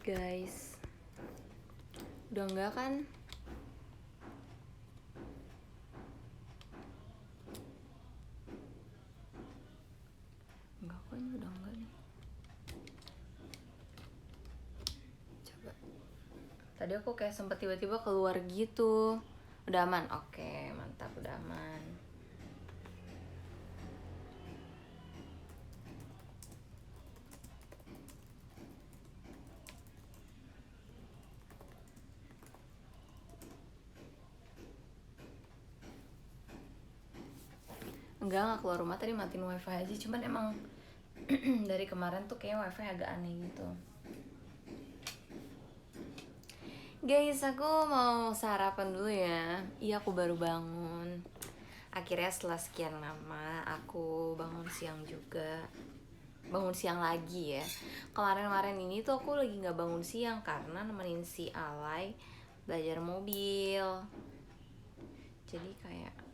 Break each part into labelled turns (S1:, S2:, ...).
S1: Guys, udah enggak kan? Enggak kok, ini udah enggak nih. Coba. Tadi aku kayak sempet tiba-tiba keluar gitu. Udah aman? Oke, mantap, udah aman. Enggak keluar rumah, tadi matiin wifi aja. Cuman emang dari kemarin tuh kayak wifi agak aneh gitu. Guys, aku mau sarapan dulu ya. Iya, aku baru bangun. Akhirnya setelah sekian lama aku bangun siang juga. Bangun siang lagi ya. Kemarin-kemarin ini tuh aku lagi nggak bangun siang karena nemenin si Alay belajar mobil. Jadi kayak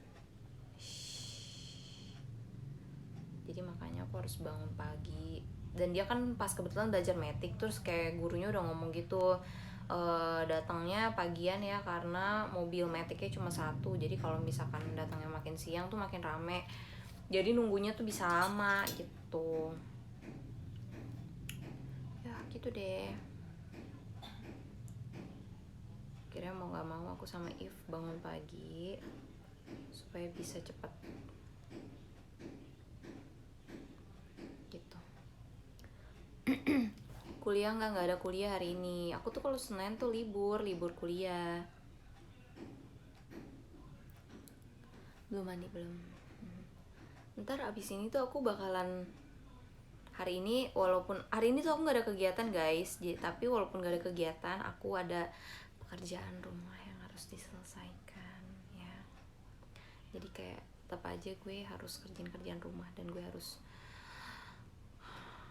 S1: jadi makanya aku harus bangun pagi. Dan dia kan pas kebetulan belajar metik, terus kayak gurunya udah ngomong gitu, datangnya pagian ya karena mobil metiknya cuma satu. Jadi kalau misalkan datangnya makin siang tuh makin rame, jadi nunggunya tuh bisa lama gitu. Ya gitu deh. Kira mau nggak mau aku sama If bangun pagi supaya bisa cepat gitu. Kuliah nggak ada kuliah hari ini. Aku tuh kalau Senin tuh libur kuliah. Belum mandi belum. Ntar abis ini tuh aku bakalan, hari ini walaupun hari ini tuh aku nggak ada kegiatan guys, tapi walaupun nggak ada kegiatan aku ada pekerjaan rumah yang harus diselesaikan ya. Jadi kayak tetap aja gue harus kerjaan rumah dan gue harus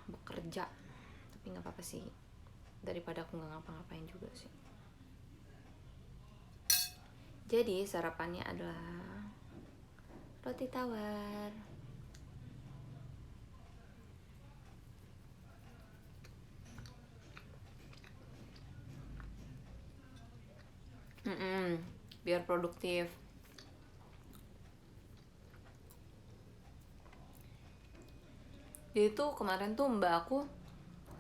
S1: bekerja, tapi nggak apa-apa sih, daripada aku nggak ngapa-ngapain juga sih. Jadi sarapannya adalah roti tawar. Biar produktif. Jadi tuh kemarin tuh mbak aku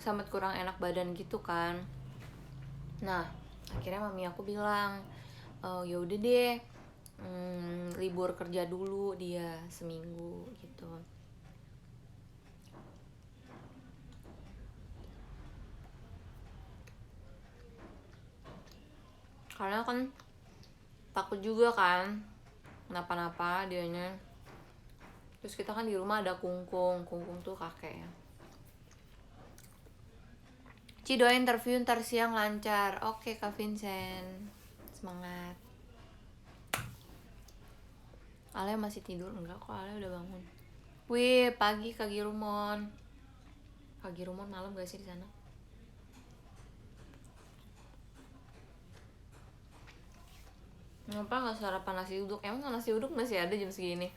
S1: sangat kurang enak badan gitu kan. Nah akhirnya mami aku bilang, ya udah deh, libur kerja dulu dia seminggu gitu. Karena kan takut juga kan kenapa-napa dianya. Terus kita kan di rumah ada kungkung tuh kakek ya. Ci doa interview ntar siang lancar. Oke Kak Vincent, semangat. Ale masih tidur? Enggak kok, Ale udah bangun. Wih, pagi Kak Girumon. Kak Girumon malam gak sih di sana? Kenapa nggak sarapan nasi uduk? Emang nasi uduk masih ada jam segini?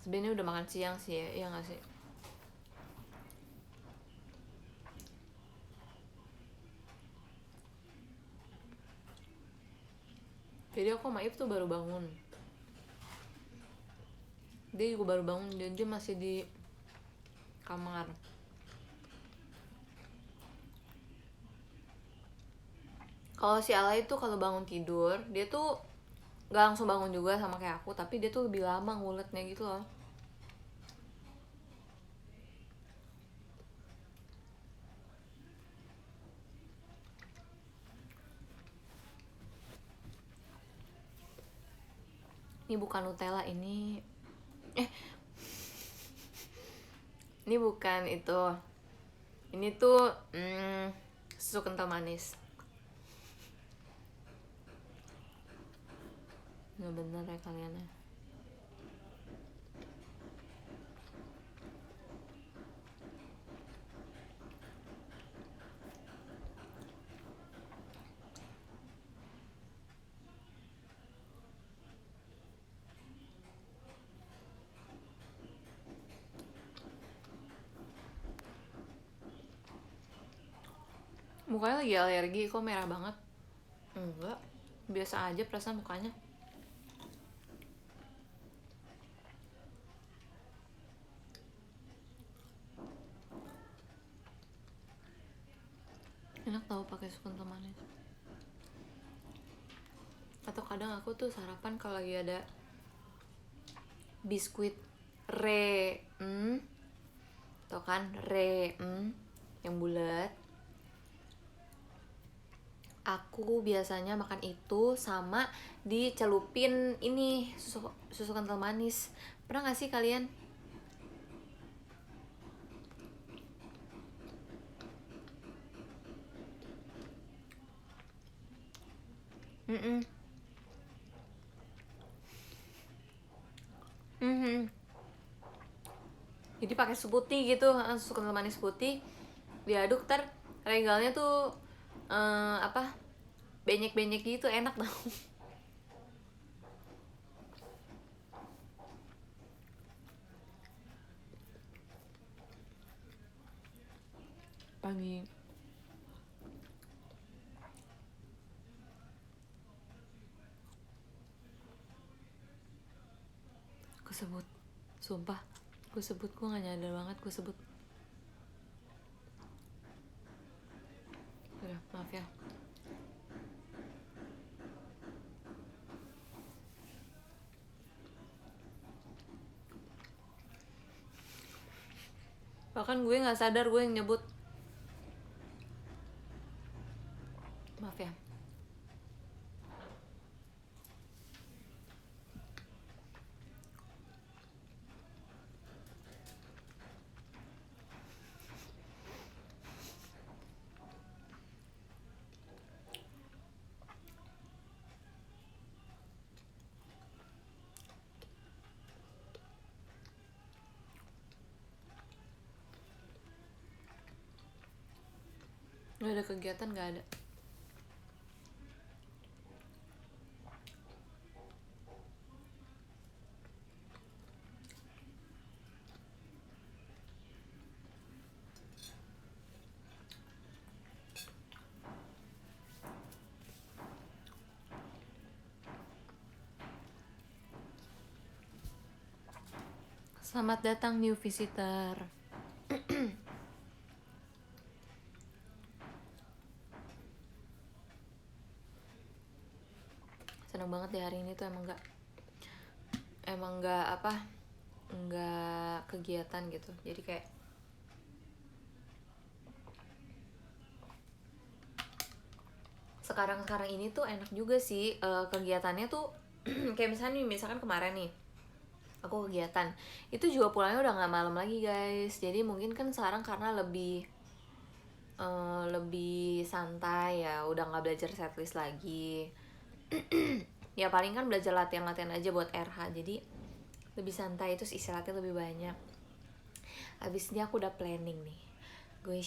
S1: Sebenarnya udah makan siang sih ya, iya nggak sih? Jadi aku sama If tuh baru bangun. Dia juga baru bangun dan dia masih di kamar. Kalau si Ala itu kalau bangun tidur, dia tuh gak langsung bangun juga sama kayak aku, tapi dia tuh lebih lama nguletnya gitu loh. Ini bukan Nutella, ini ini bukan itu. Ini tuh susu kental manis. Nggak bener ya kalian ya. Mukanya lagi alergi, kok merah banget? Enggak, biasa aja perasaan mukanya. Enak tau pakai susu kental manis. Atau kadang aku tuh sarapan kalau lagi ada biskuit re, tau kan re, yang bulat. Aku biasanya makan itu sama dicelupin ini susu kental manis. Pernah gak sih kalian? Mm-mm. Mhm. Jadi pakai susu putih gitu, susu kental manis putih, diaduk regalnya tuh apa, benyek-benyek gitu, enak tau. Pagi gue sebut, sumpah gue sebut, gue gak nyadar banget gue sebut. Udah, maaf ya. Bahkan gue gak sadar gue yang nyebut. Maaf ya. Gak ada kegiatan, gak ada. Selamat datang new visitor. Seneng banget deh hari ini tuh, emang nggak apa, nggak kegiatan gitu. Jadi kayak sekarang ini tuh enak juga sih, kegiatannya tuh kayak misalkan kemarin nih aku kegiatan itu juga pulangnya udah nggak malam lagi guys. Jadi mungkin kan sekarang karena lebih santai ya, udah nggak belajar setlist lagi. Ya paling kan belajar latihan aja buat RH, jadi lebih santai, terus istirahatnya lebih banyak. Abis ini aku udah planning nih, gue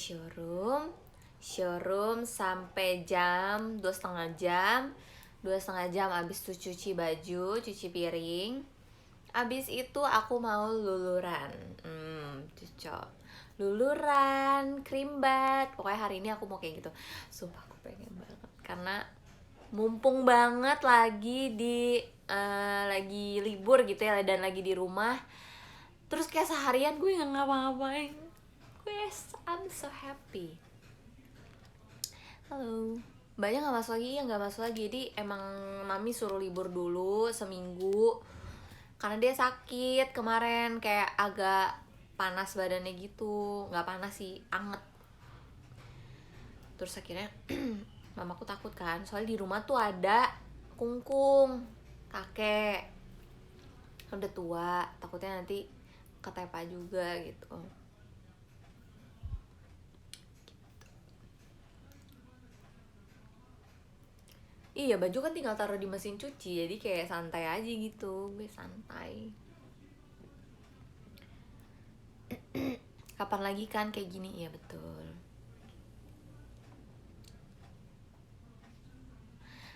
S1: showroom sampai jam 2,5 jam abis tuh cuci baju, cuci piring. Abis itu aku mau luluran, cocok, luluran, cream bath. Pokoknya hari ini aku mau kayak gitu. Sumpah aku pengen banget, karena mumpung banget lagi libur gitu ya, dan lagi di rumah. Terus kayak seharian gue nggak ngapa-ngapain. I'm so happy. Halo, banyak nggak masuk lagi? Ya nggak masuk lagi. Jadi emang mami suruh libur dulu seminggu karena dia sakit kemarin, kayak agak panas badannya gitu. Nggak panas sih, anget. Terus akhirnya mamaku takut kan, soalnya di rumah tuh ada kungkung kakek, udah tua, takutnya nanti ketepa juga gitu. Iya, baju kan tinggal taruh di mesin cuci, jadi kayak santai aja gitu, gue santai. Kapan lagi kan kayak gini? Iya betul.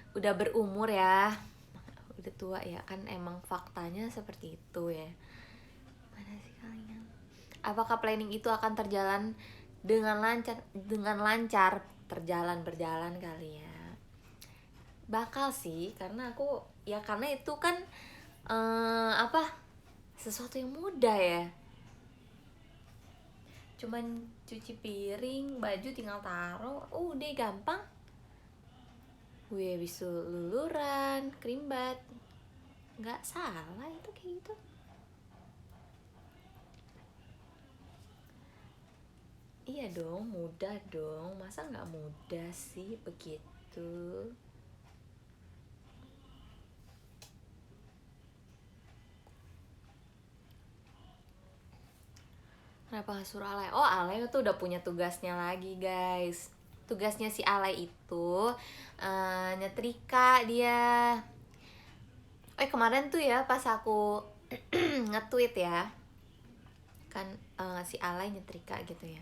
S1: Udah berumur ya, udah tua ya kan, emang faktanya seperti itu ya. Mana sih kalian? Apakah planning itu akan terjalan dengan lancar? berjalan kali ya. Bakal sih, karena itu kan sesuatu yang mudah ya. Cuman cuci piring, baju tinggal taruh, udah gampang. Gue habis luluran, kerimbat, nggak salah itu kayak gitu. Iya dong, mudah dong. Masa nggak mudah sih begitu? Kenapa suruh Alay? Oh, Alay tuh udah punya tugasnya lagi, guys. Tugasnya si Alay itu nyetrika dia. Kemarin tuh ya pas aku nge-tweet ya, kan si Alay nyetrika gitu ya.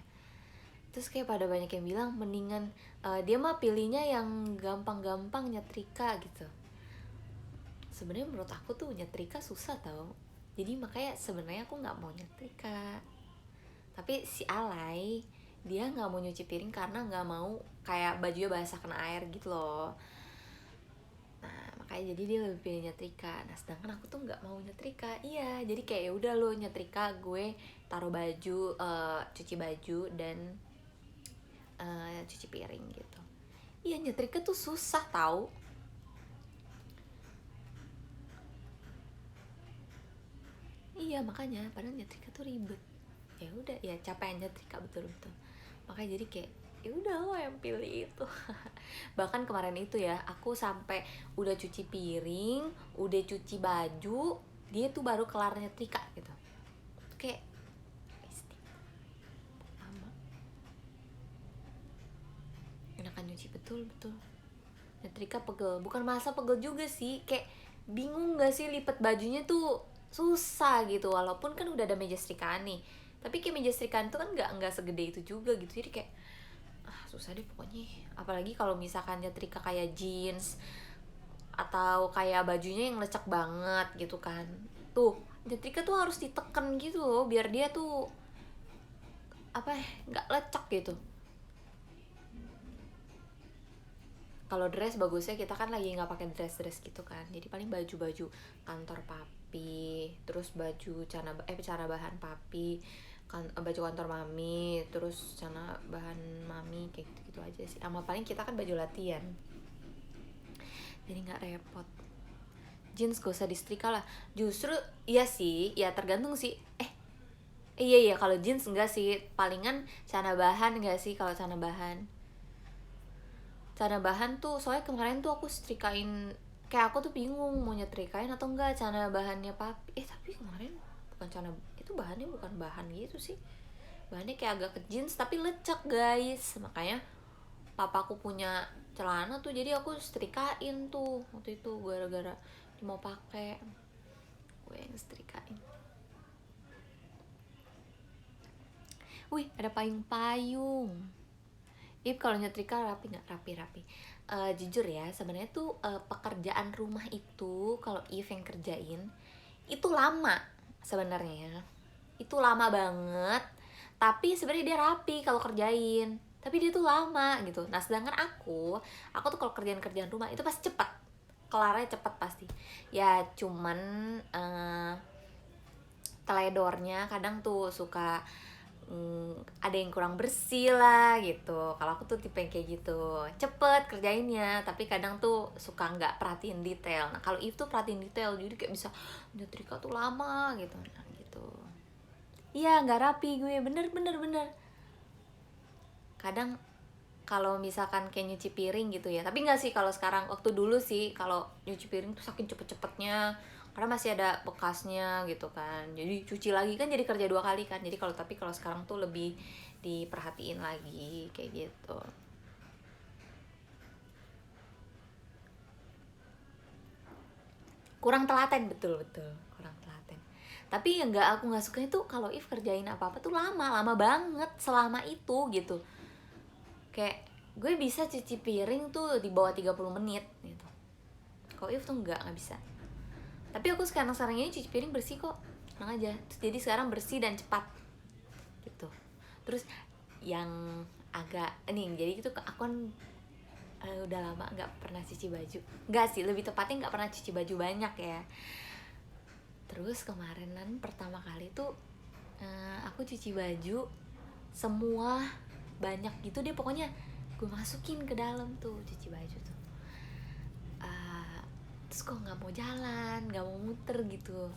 S1: Terus kayak pada banyak yang bilang mendingan dia mah pilihnya yang gampang-gampang nyetrika gitu. Sebenarnya menurut aku tuh nyetrika susah tau. Jadi makanya sebenarnya aku nggak mau nyetrika. Tapi si Alay dia nggak mau nyuci piring karena nggak mau kayak bajunya basah kena air gitu loh. Nah makanya jadi dia lebih pilih nyetrika. Nah sedangkan aku tuh nggak mau nyetrika. Iya jadi kayak ya udah lo nyetrika, gue taruh baju, cuci baju dan cuci piring gitu. Iya nyetrika tuh susah tau. Iya makanya padahal nyetrika tuh ribet. Ya udah ya capek nyetrika betul makanya jadi kayak ya udah lo yang pilih itu. Bahkan kemarin itu ya aku sampai udah cuci piring, udah cuci baju, dia tuh baru kelar nyetrika gitu. Kayak lama. Enakan nyuci betul nyetrika pegel. Bukan masa pegel juga sih, kayak bingung gak sih lipat bajunya tuh susah gitu. Walaupun kan udah ada meja setrikaan nih, tapi kayak meja setrikaan tuh kan nggak segede itu juga gitu. Jadi kayak susah deh pokoknya. Apalagi kalau misalkan nyetrika kayak jeans atau kayak bajunya yang lecek banget gitu kan, tuh nyetrika tuh harus diteken gitu loh biar dia tuh nggak lecek gitu. Kalau dress bagusnya kita kan lagi nggak pakai dress gitu kan, jadi paling baju kantor papi, terus baju cara bahan papi kan, baju kantor mami, terus celana bahan mami, kayak gitu aja sih. Sama paling kita kan baju latihan, jadi nggak repot. Jeans gak usah disetrika lah, justru iya sih, ya tergantung sih. Iya kalau jeans enggak sih, palingan celana bahan enggak sih. Kalau celana bahan tuh soalnya kemarin tuh aku setrikain, kayak aku tuh bingung mau nyetrikain atau enggak celana bahannya papi. Tapi kemarin bukan celana, itu bahannya bukan bahan gitu sih, bahannya kayak agak ke jeans tapi lecek guys. Makanya papaku punya celana tuh, jadi aku setrikain tuh waktu itu gara-gara dia mau pakai, gue yang setrikain. Wih ada payung. Kalau nyetrika rapi nggak? Rapi. Jujur ya sebenarnya tuh pekerjaan rumah itu kalau yang kerjain itu lama sebenarnya. Itu lama banget. Tapi sebenarnya dia rapi kalau kerjain. Tapi dia tuh lama gitu. Nah sedangkan aku tuh kalau kerjaan rumah itu pasti cepet. Kelarnya cepet pasti. Ya cuman teledornya kadang tuh suka ada yang kurang bersih lah gitu. Kalau aku tuh tipe yang kayak gitu, cepet kerjainnya, tapi kadang tuh suka nggak perhatiin detail. Nah kalau itu perhatiin detail, jadi kayak bisa nyetrika tuh lama gitu. Nah gitu. Iya nggak rapi gue, bener. Kadang kalau misalkan kayak nyuci piring gitu ya, tapi nggak sih kalau sekarang. Waktu dulu sih kalau nyuci piring tuh saking cepetnya karena masih ada bekasnya gitu kan, jadi cuci lagi kan jadi kerja 2 kali kan. Jadi kalau sekarang tuh lebih diperhatiin lagi kayak gitu. Kurang telaten, betul kurang telaten. Tapi yang aku nggak suka itu kalau kerjain apa tuh lama banget selama itu gitu. Kayak gue bisa cuci piring tuh di bawah 30 menit gitu. Kalau tuh nggak bisa. Tapi aku sekarang ini cuci piring bersih kok, tenang aja. Jadi sekarang bersih dan cepat gitu. Terus yang agak nih, jadi itu aku kan udah lama nggak pernah cuci baju. Nggak sih, lebih tepatnya nggak pernah cuci baju banyak ya. Terus kemarinan pertama kali tuh aku cuci baju semua, banyak gitu deh pokoknya, gue masukin ke dalam tuh cuci baju tuh. Terus kok nggak mau jalan, nggak mau muter gitu.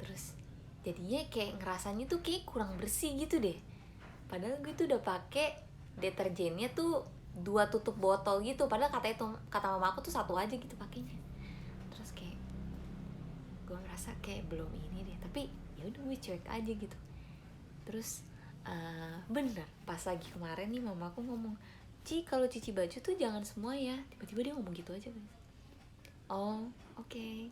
S1: Terus jadinya kayak ngerasanya tuh kayak kurang bersih gitu deh. Padahal gue tuh udah pakai deterjennya tuh 2 tutup botol gitu. Padahal kata mama aku tuh 1 aja gitu pakainya. Terus kayak gue ngerasa kayak belum ini deh. Tapi ya udah gue cuek aja gitu. Terus bener pas lagi kemarin nih mama aku ngomong, Ci kalau cuci baju tuh jangan semua ya. Tiba-tiba dia ngomong gitu aja. Oh oke.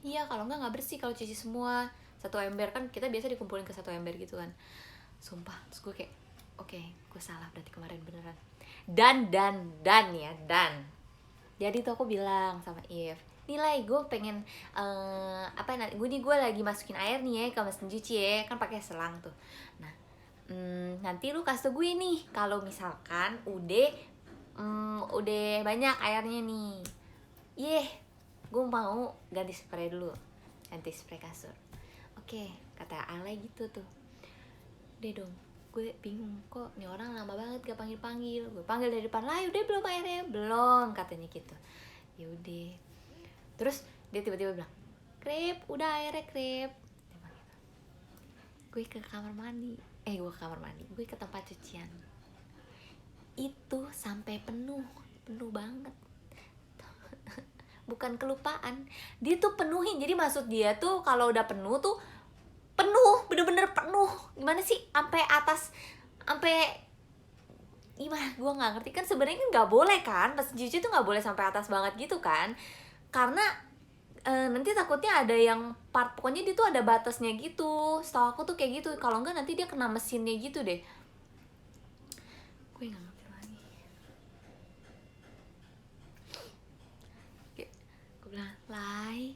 S1: Iya kalau nggak bersih kalau cuci semua. 1 ember kan kita biasa dikumpulin ke 1 ember gitu kan. Sumpah. Terus gue kayak oke, gue salah berarti kemarin beneran. Dan ya. Jadi tuh aku bilang sama If, nilai gue pengen gue lagi masukin air nih ya ke mesin cuci ya, kan pakai selang tuh. Nah nanti lu kasih gue nih kalau misalkan udah banyak airnya nih. Gue mau ganti spray dulu, ganti spray kasur. Oke, kata Ale gitu tuh. Deh dong, gue bingung kok nih orang lama banget gak panggil. Gue panggil dari depan, lah udah belum airnya? Belum, katanya gitu. Ya udah. Terus dia tiba-tiba bilang, Krip, udah airnya Krip. Gue ke kamar mandi. Gue ke tempat cucian. Itu sampai penuh banget. Bukan kelupaan, dia tuh penuhin. Jadi maksud dia tuh kalau udah penuh tuh penuh, bener-bener penuh. Gimana sih? Sampai atas, sampai gimana? Gue nggak ngerti kan. Sebenarnya kan nggak boleh kan, pas cuci tuh nggak boleh sampai atas banget gitu kan? Karena nanti takutnya ada yang part, pokoknya dia tuh ada batasnya gitu. Setahu aku tuh kayak gitu. Kalau enggak nanti dia kena mesinnya gitu deh. Gue nggak ngerti lagi. Gue bilang, Lai,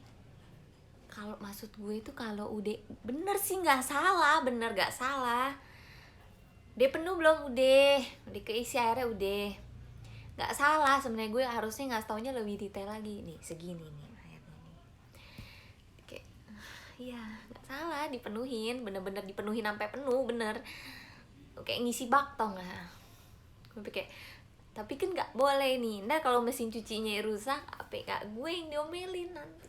S1: kalau maksud gue itu kalau udah bener sih nggak salah, bener nggak salah. Dia penuh belum? Udah keisi airnya udah. Nggak salah sebenarnya, gue harusnya nggak taunya lebih detail lagi. Nih segini nih airnya nih. Kayak iya nggak salah, dipenuhin, bener-bener dipenuhin sampai penuh, bener. Kayak ngisi bak tau nggak? Gue kayak tapi kan nggak boleh nih. Ntar kalau mesin cucinya rusak, apa kak gue yang diomelin nanti.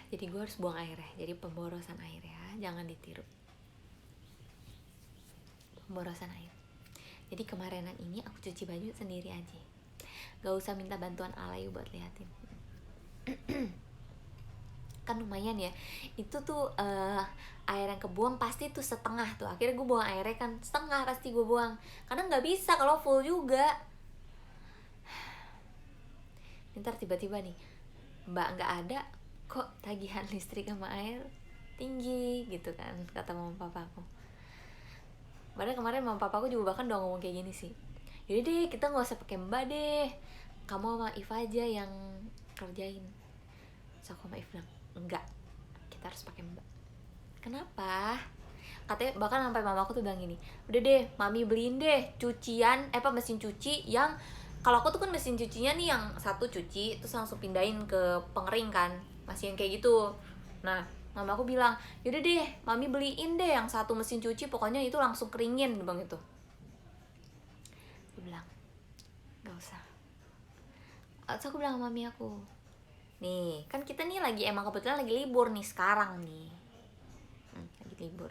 S1: Jadi gue harus buang air ya. Jadi pemborosan air ya, jangan ditiru. Pemborosan air. Jadi kemarinan ini aku cuci baju sendiri aja. Gak usah minta bantuan Alayu buat liatin. Kan lumayan ya. Itu tuh air yang kebuang pasti tuh setengah tuh. Akhirnya gue buang airnya kan setengah pasti gue buang. Karena gak bisa kalau full juga. Ntar tiba-tiba nih Mbak gak ada, kok tagihan listrik sama air tinggi gitu kan, kata mama papaku. Padahal kemarin mama papaku juga bahkan udah ngomong kayak gini sih, yaudah deh kita gak usah pakai Mbak deh, kamu sama If aja yang kerjain. So aku sama If bilang enggak, kita harus pakai Mbak. Kenapa? Katanya bahkan sampai mamaku tuh bilang gini, udah deh mami beliin deh mesin cuci yang, kalau aku tuh kan mesin cucinya nih yang satu cuci terus langsung pindahin ke pengering kan, masih yang kayak gitu. Nah mama aku bilang yaudah deh mami beliin deh yang satu mesin cuci, pokoknya itu langsung keringin bang itu. Aku bilang gak usah. Terus aku bilang sama mami aku, nih kan kita nih lagi emang kebetulan lagi libur nih sekarang nih, lagi libur.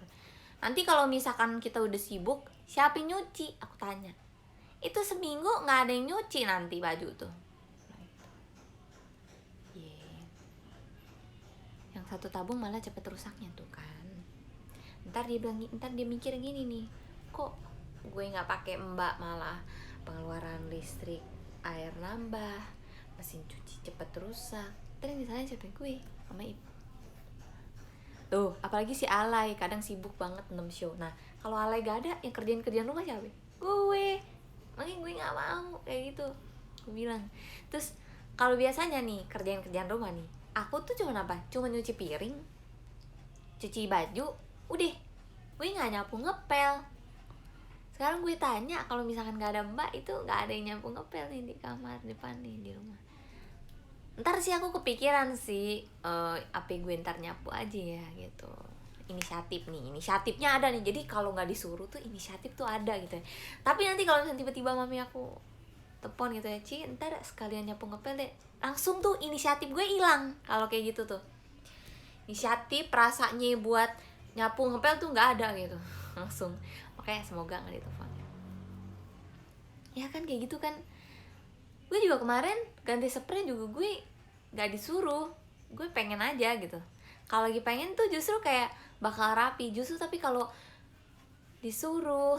S1: Nanti kalau misalkan kita udah sibuk, siapa yang nyuci? Aku tanya. Itu seminggu nggak ada yang nyuci nanti baju tuh. Yang satu tabung malah cepet rusaknya tuh kan. Ntar dia mikir gini nih, kok gue nggak pakai Mbak malah pengeluaran listrik air nambah, mesin cuci cepet rusak. Terus misalnya siapa gue sama Ibu. Tuh, apalagi si Alay kadang sibuk banget 6 show. Nah, kalau Alay gak ada, yang kerjaan rumah siapa? Gue. Makanya gue gak mau kayak gitu. Gue bilang. Terus Kalau biasanya nih kerjaan rumah nih, aku tuh cuma apa? Cuma nyuci piring, cuci baju, udah. Gue nggak nyapu ngepel. Sekarang gue tanya, kalau misalkan nggak ada mbak itu nggak ada yang nyapu ngepel nih di kamar depan nih di rumah. Ntar sih aku kepikiran sih, apa gue ntar nyapu aja ya gitu. Inisiatifnya ada nih. Jadi kalau nggak disuruh tuh inisiatif tuh ada gitu ya. Tapi nanti kalau misalnya tiba-tiba mami aku telepon gitu ya, Ci ntar sekalian nyapu ngepel deh, langsung tuh inisiatif gue hilang kalau kayak gitu tuh. Inisiatif rasanya buat nyapu ngepel tuh nggak ada gitu langsung. Oke, semoga nggak ditelepon ya kan, kayak gitu kan. Gue juga kemarin ganti spray juga gue nggak disuruh, gue pengen aja gitu. Kalau lagi pengen tuh justru kayak bakal rapi justru, tapi kalau disuruh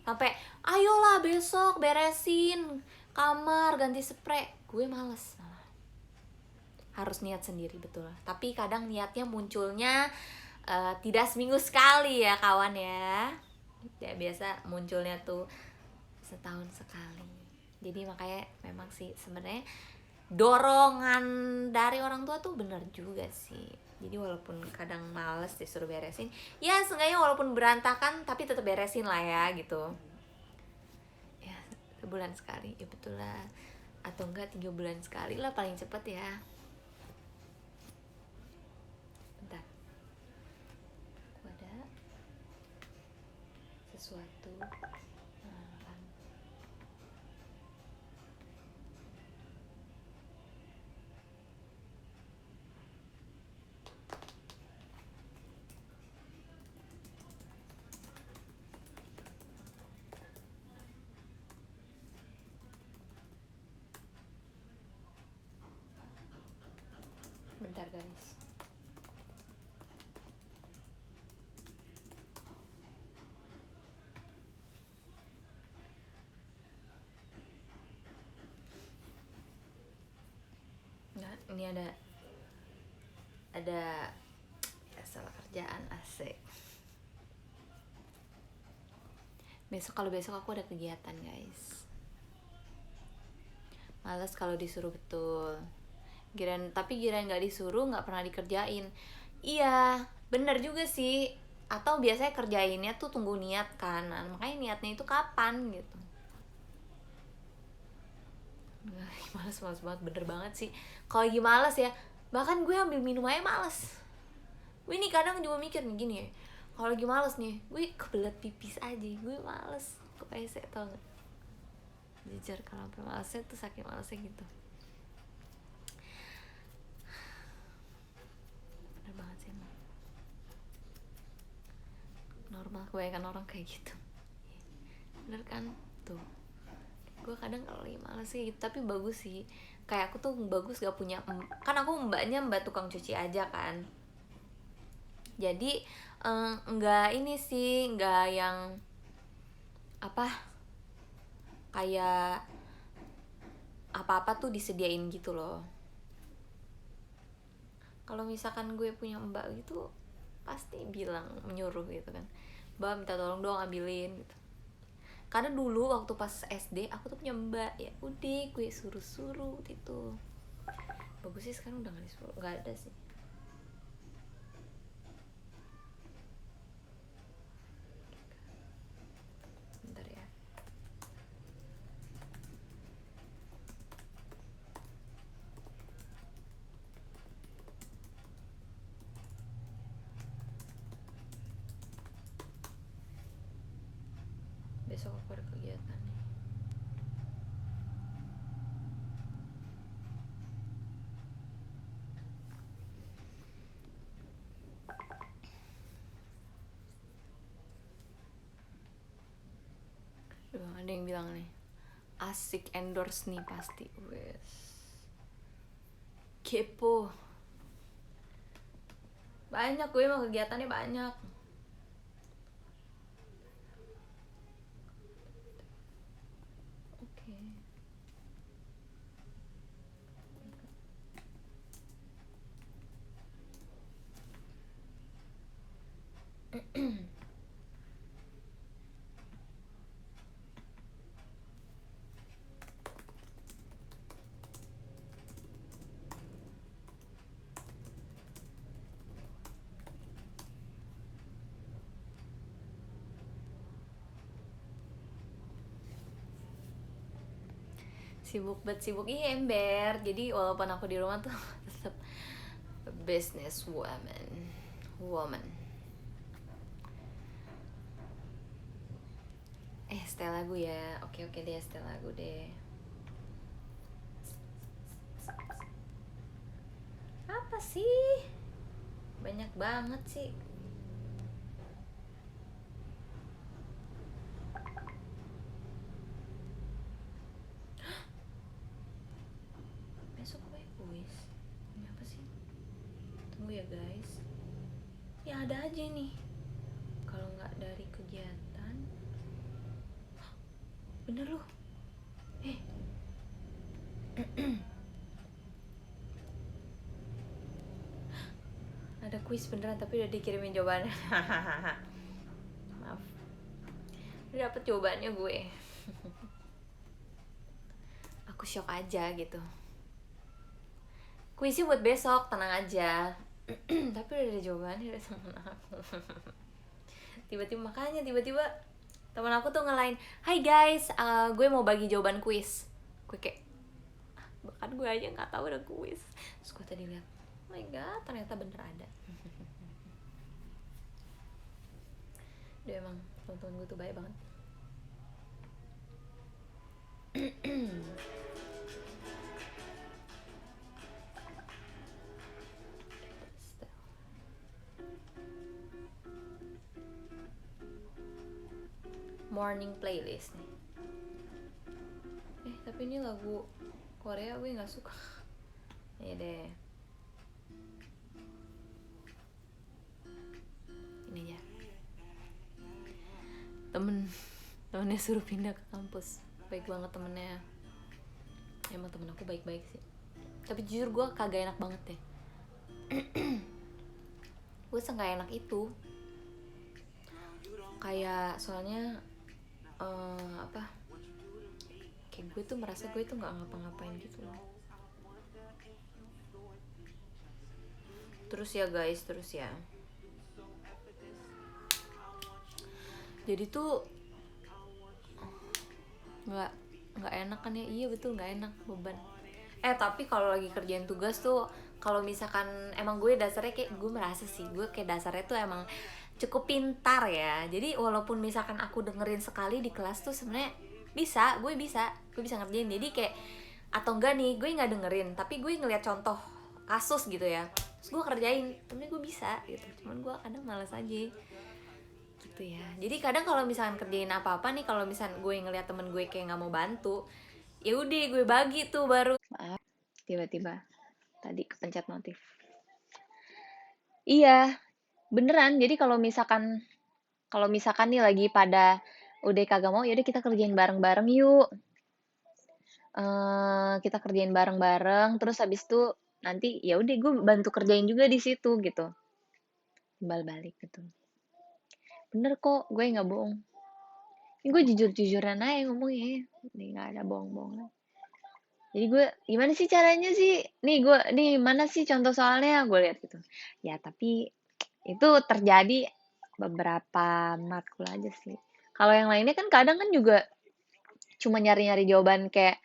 S1: sampai ayolah besok beresin kamar ganti spray, gue males. Harus niat sendiri, betul. Tapi kadang niatnya munculnya tidak seminggu sekali ya kawan ya. Ya biasa munculnya tuh setahun sekali. Jadi makanya memang sih sebenarnya dorongan dari orang tua tuh bener juga sih. Jadi walaupun kadang males disuruh beresin, ya seenggaknya walaupun berantakan tapi tetap beresin lah ya gitu. Ya sebulan sekali, ya betul lah. Atau enggak 3 bulan sekali lah paling cepet ya. Bentar, aku ada sesuatu. Bentar guys. Nah, ini ada salah kerjaan asik. Kalau besok aku ada kegiatan guys. Males kalau disuruh, betul. Tapi nggak disuruh nggak pernah dikerjain. Iya bener juga sih. Atau biasanya kerjainnya tuh tunggu niat kan. Nah, makanya niatnya itu kapan gitu. Males banget, bener banget sih. Kalau lagi males ya, bahkan gue ambil minum aja males. Gue nih kadang juga mikir nih gini ya, kalau lagi males nih gue kebelet pipis aja, gue males ke WC, tau gak? Jujur kalau sampai malesnya tuh saking malesnya gitu. Bener banget sih emang. Normal kebanyakan orang kayak gitu. Bener kan tuh. Gue kadang kalau lagi males sih gitu, tapi bagus sih. Kayak aku tuh bagus gak punya, kan aku mbak tukang cuci aja kan. Jadi nggak ini sih, nggak yang apa kayak apa-apa tuh disediain gitu loh. Kalau misalkan gue punya mbak gitu pasti bilang, menyuruh gitu kan, mbak minta tolong dong ambilin gitu. Karena dulu waktu pas SD aku tuh punya mbak, ya udah gue suruh gitu. Bagus sih sekarang udah nggak disuruh, nggak ada sih. Bentar ya. Besok aku ada kegiatan nih. Ada yang bilang nih, asik endorse nih pasti. Wes. Kepo. Banyak gue mau kegiatannya banyak. Oke. Sibuk banget, sibuk, iya ember. Jadi walaupun aku di rumah tuh tetap business woman. Setel lagu ya. Oke deh, setel lagu deh. Apa sih? Banyak banget sih. Besok gue kuis. Ini apa sih? Tunggu ya guys. Ya ada aja nih. Kalau nggak dari kegiatan. Bener loh. Ada kuis beneran tapi udah dikirimin jawabannya. Maaf. Udah dapet jawabannya gue. Aku shock aja gitu. Kuisnya buat besok, tenang aja. Tapi udah ada jawabannya dari temen aku. Tiba-tiba teman aku tuh ngelain, "Hai guys, gue mau bagi jawaban kuis." Gue kayak, bahkan gue aja nggak tahu ada kuis. Terus gue tadi lihat, oh my god, ternyata bener ada. Dia emang temen-temen gue tuh baik banget. Morning playlist nih. Tapi ini lagu Korea gue nggak suka. Ya deh. Ini aja. Temennya suruh pindah ke kampus. Baik banget temennya. Emang temen aku baik-baik sih. Tapi jujur gue kagak enak banget deh. Gue nggak enak itu. Kayak soalnya kayak gue tuh merasa gue tuh nggak ngapa-ngapain gitu loh. Terus ya guys, jadi tuh nggak enak kan ya. Iya betul, nggak enak, beban. Tapi kalau lagi kerjain tugas tuh, kalau misalkan emang gue dasarnya kayak, gue merasa sih gue kayak dasarnya tuh emang cukup pintar ya. Jadi walaupun misalkan aku dengerin sekali di kelas tuh sebenarnya gue bisa ngerjain. Jadi kayak, atau enggak nih gue nggak dengerin tapi gue ngeliat contoh kasus gitu ya, terus gue kerjain, tapi gue bisa gitu. Cuman gue kadang malas aja gitu ya. Jadi kadang kalau misalkan kerjain apa-apa nih, kalau misalkan gue ngeliat temen gue kayak nggak mau bantu, ya udah gue bagi tuh baru. Maaf, tiba-tiba tadi kepencet notif. Iya, beneran. Jadi kalau misalkan nih lagi pada udah kagak mau, yaudah kita kerjain bareng-bareng yuk. Kita kerjain bareng-bareng, terus habis itu nanti ya udah gue bantu kerjain juga di situ gitu. Timbal balik gitu. Bener kok, gue nggak bohong. Ini gue jujur-jujuran aja ngomongnya. Nih nggak ada bohong-bohong. Jadi gue, gimana sih caranya sih? Nih mana sih contoh soalnya? Gue lihat gitu. Ya tapi itu terjadi beberapa matkul aja sih. Kalau yang lainnya kan kadang kan juga cuma nyari-nyari jawaban kayak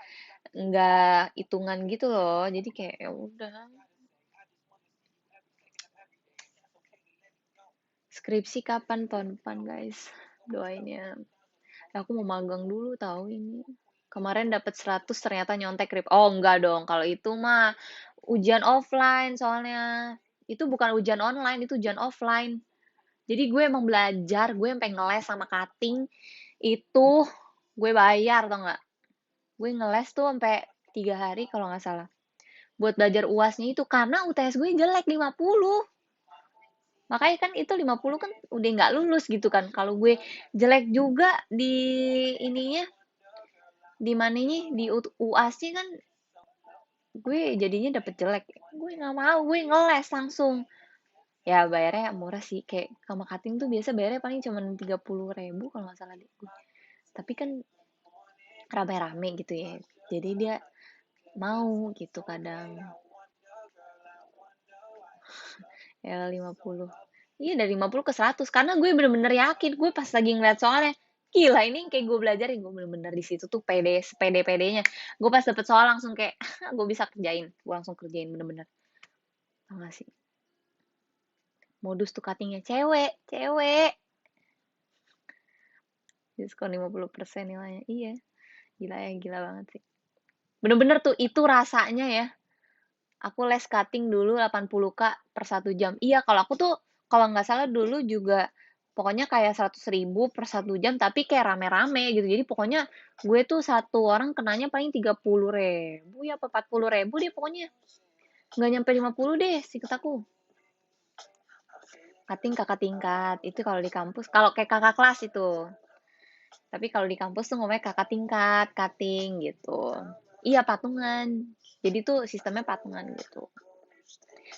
S1: nggak hitungan gitu loh. Jadi kayak ya udah. Skripsi kapan tahun depan guys? Doain ya. Aku mau magang dulu tahu ini. Kemarin dapat 100 ternyata nyontek krip. Oh enggak dong, kalau itu mah ujian offline soalnya. Itu bukan ujian online, itu ujian offline. Jadi gue emang belajar, gue sampai ngeles sama cutting. Itu gue bayar tau nggak? Gue ngeles tuh sampai 3 hari kalau nggak salah. Buat belajar UASnya itu karena UTS gue jelek 50. Makanya kan itu 50 kan udah nggak lulus gitu kan. Kalau gue jelek juga di ininya, di mananya, di UASnya kan gue jadinya dapet jelek. Gue nggak mau, gue ngeles langsung. Ya bayarnya murah sih, kayak sama cutting tuh biasa bayarnya paling cuma 30.000 kalau nggak salah deh gue. Tapi kan rame-rame gitu ya. Jadi dia mau gitu kadang. Ya 50. Iya dari 50 ke 100 karena gue bener-bener yakin, gue pas lagi ngeliat soalnya
S2: Gila, ini kayak gue belajar gue bener-bener di situ tuh pede, sepede-pedenya. Gue pas dapet soal langsung kayak, gue bisa kerjain. Gue langsung kerjain bener-bener. Tau gak sih? Modus tuh cuttingnya cewek, cewek. Diskon 50% nilainya. Iya, gila ya, gila banget sih. Bener-bener tuh, itu rasanya ya. Aku les cutting dulu 80K per 1 jam. Iya, kalau aku tuh, kalau nggak salah dulu juga, pokoknya kayak 100.000 per 1 jam, tapi kayak rame-rame gitu. Jadi pokoknya gue tuh satu orang kenanya paling 30.000 ya, apa 40.000 deh pokoknya. Nggak nyampe 50 deh, singkat aku. Cutting kakak tingkat, itu kalau di kampus. Kalau kayak kakak kelas itu. Tapi kalau di kampus tuh ngomongnya kakak tingkat, cutting gitu. Iya, patungan. Jadi tuh sistemnya patungan gitu.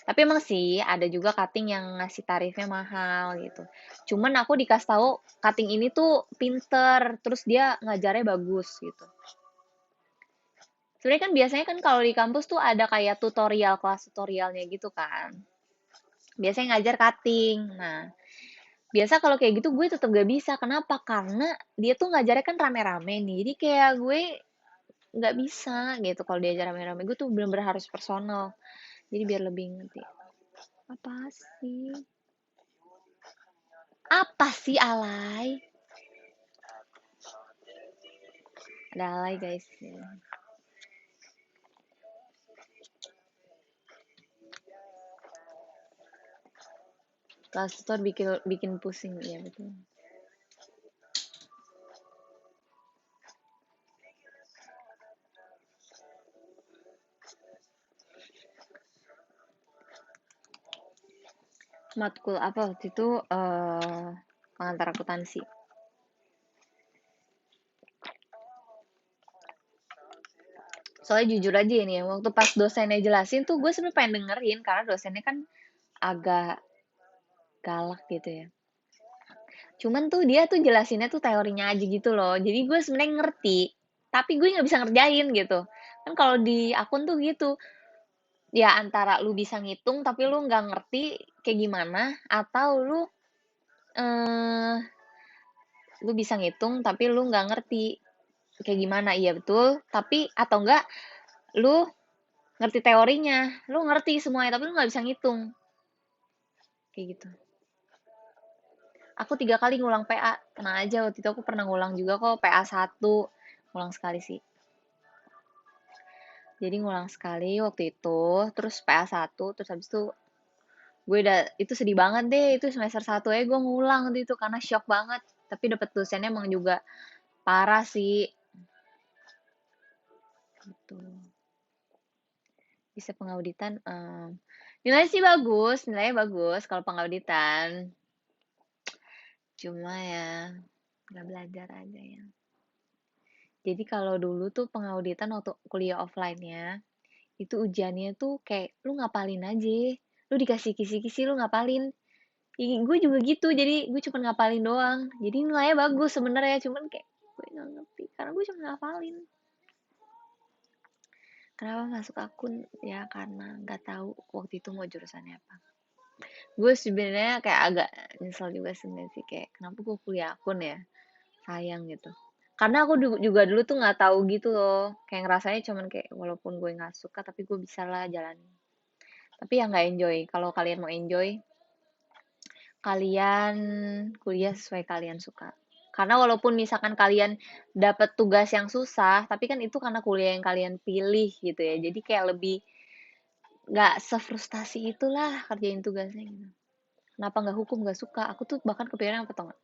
S2: Tapi emang sih ada juga cutting yang ngasih tarifnya mahal gitu. Cuman aku dikasih tahu cutting ini tuh pinter, terus dia ngajarnya bagus gitu. Sebenarnya kan biasanya kan kalau di kampus tuh ada kayak tutorial, kelas tutorialnya gitu kan. Biasanya ngajar cutting. Nah, biasa kalau kayak gitu gue tetap gak bisa. Kenapa? Karena dia tuh ngajarnya kan rame-rame nih. Jadi kayak gue nggak bisa gitu kalau diajar rame-rame. Gue tuh bener-bener harus personal. Jadi biar lebih ngerti. Apa sih? Apa sih alay? Ada alay guys. Kelas tutor bikin bikin pusing, iya betul. Matkul apa waktu itu pengantar akuntansi. Soalnya jujur aja ini ya, waktu pas dosennya jelasin tuh gue sebenarnya pengen dengerin karena dosennya kan agak galak gitu ya. Cuman tuh dia tuh jelasinnya tuh teorinya aja gitu loh. Jadi gue sebenarnya ngerti, tapi gue nggak bisa ngerjain gitu. Kan kalau di akun tuh gitu, ya antara lu bisa ngitung tapi lu nggak ngerti kayak gimana, atau eh, lu bisa ngitung tapi lu nggak ngerti kayak gimana. Iya betul, tapi atau enggak lu ngerti teorinya, lu ngerti semuanya tapi lu nggak bisa ngitung kayak gitu. Aku 3 kali ngulang PA, tenang aja, waktu itu aku pernah ngulang juga kok PA 1, ngulang sekali sih. Jadi ngulang sekali waktu itu, terus PA 1, terus habis itu gue udah, itu sedih banget deh, itu semester 1 ya gue ngulang waktu itu karena shock banget. Tapi dapet dosennya emang juga parah sih gitu. Bisa pengauditan, nilainya sih bagus, nilainya bagus kalau pengauditan. Cuma ya nggak belajar aja ya. Jadi kalau dulu tuh pengauditan waktu kuliah offline-nya, itu ujiannya tuh kayak lu ngapalin aja. Lu dikasih kisi-kisi lu ngapalin. Gue juga gitu, jadi gue cuma ngapalin doang. Jadi nilainya bagus sebenarnya, cuman kayak gue nggak ngerti karena gue cuma ngapalin. Kenapa masuk akun? Ya karena nggak tahu waktu itu mau jurusannya apa. Gue sebenarnya kayak agak nyesel juga sebenarnya sih, kayak kenapa gue kuliah akun ya, sayang gitu. Karena aku juga dulu tuh nggak tahu gitu loh, kayak ngerasanya cuman kayak walaupun gue nggak suka tapi gue bisa lah jalan. Tapi ya nggak enjoy. Kalau kalian mau enjoy, kalian kuliah sesuai kalian suka. Karena walaupun misalkan kalian dapat tugas yang susah, tapi kan itu karena kuliah yang kalian pilih gitu ya. Jadi kayak lebih nggak sefrustasi itulah kerjain tugasnya gitu. Kenapa nggak hukum, nggak suka? Aku tuh bahkan kepikiran apa tau nggak?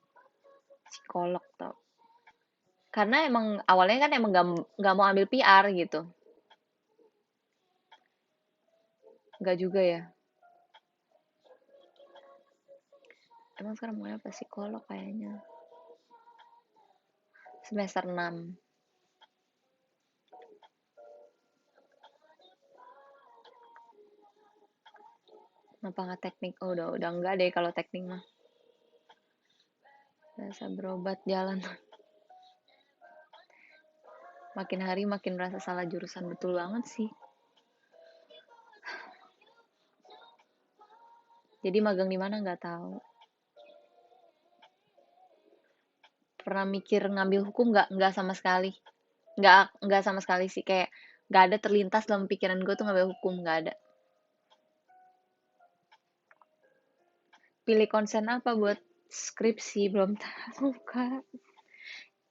S2: Psikolog tau. Karena emang awalnya kan emang nggak mau ambil PR gitu. Nggak juga ya. Emang sekarang mau apa, psikolog kayaknya. Semester 6. Kenapa nggak teknik? Oh, udah enggak deh kalau teknik mah. Biasa berobat jalan. Makin hari makin merasa salah jurusan, betul banget sih. Jadi magang di mana nggak tahu. pernah mikir ngambil hukum, nggak sama sekali. Nggak sama sekali sih, kayak nggak ada terlintas dalam pikiran gue tuh ngambil hukum, nggak ada. Pilih konsen apa buat skripsi? Belum tahu, Kak.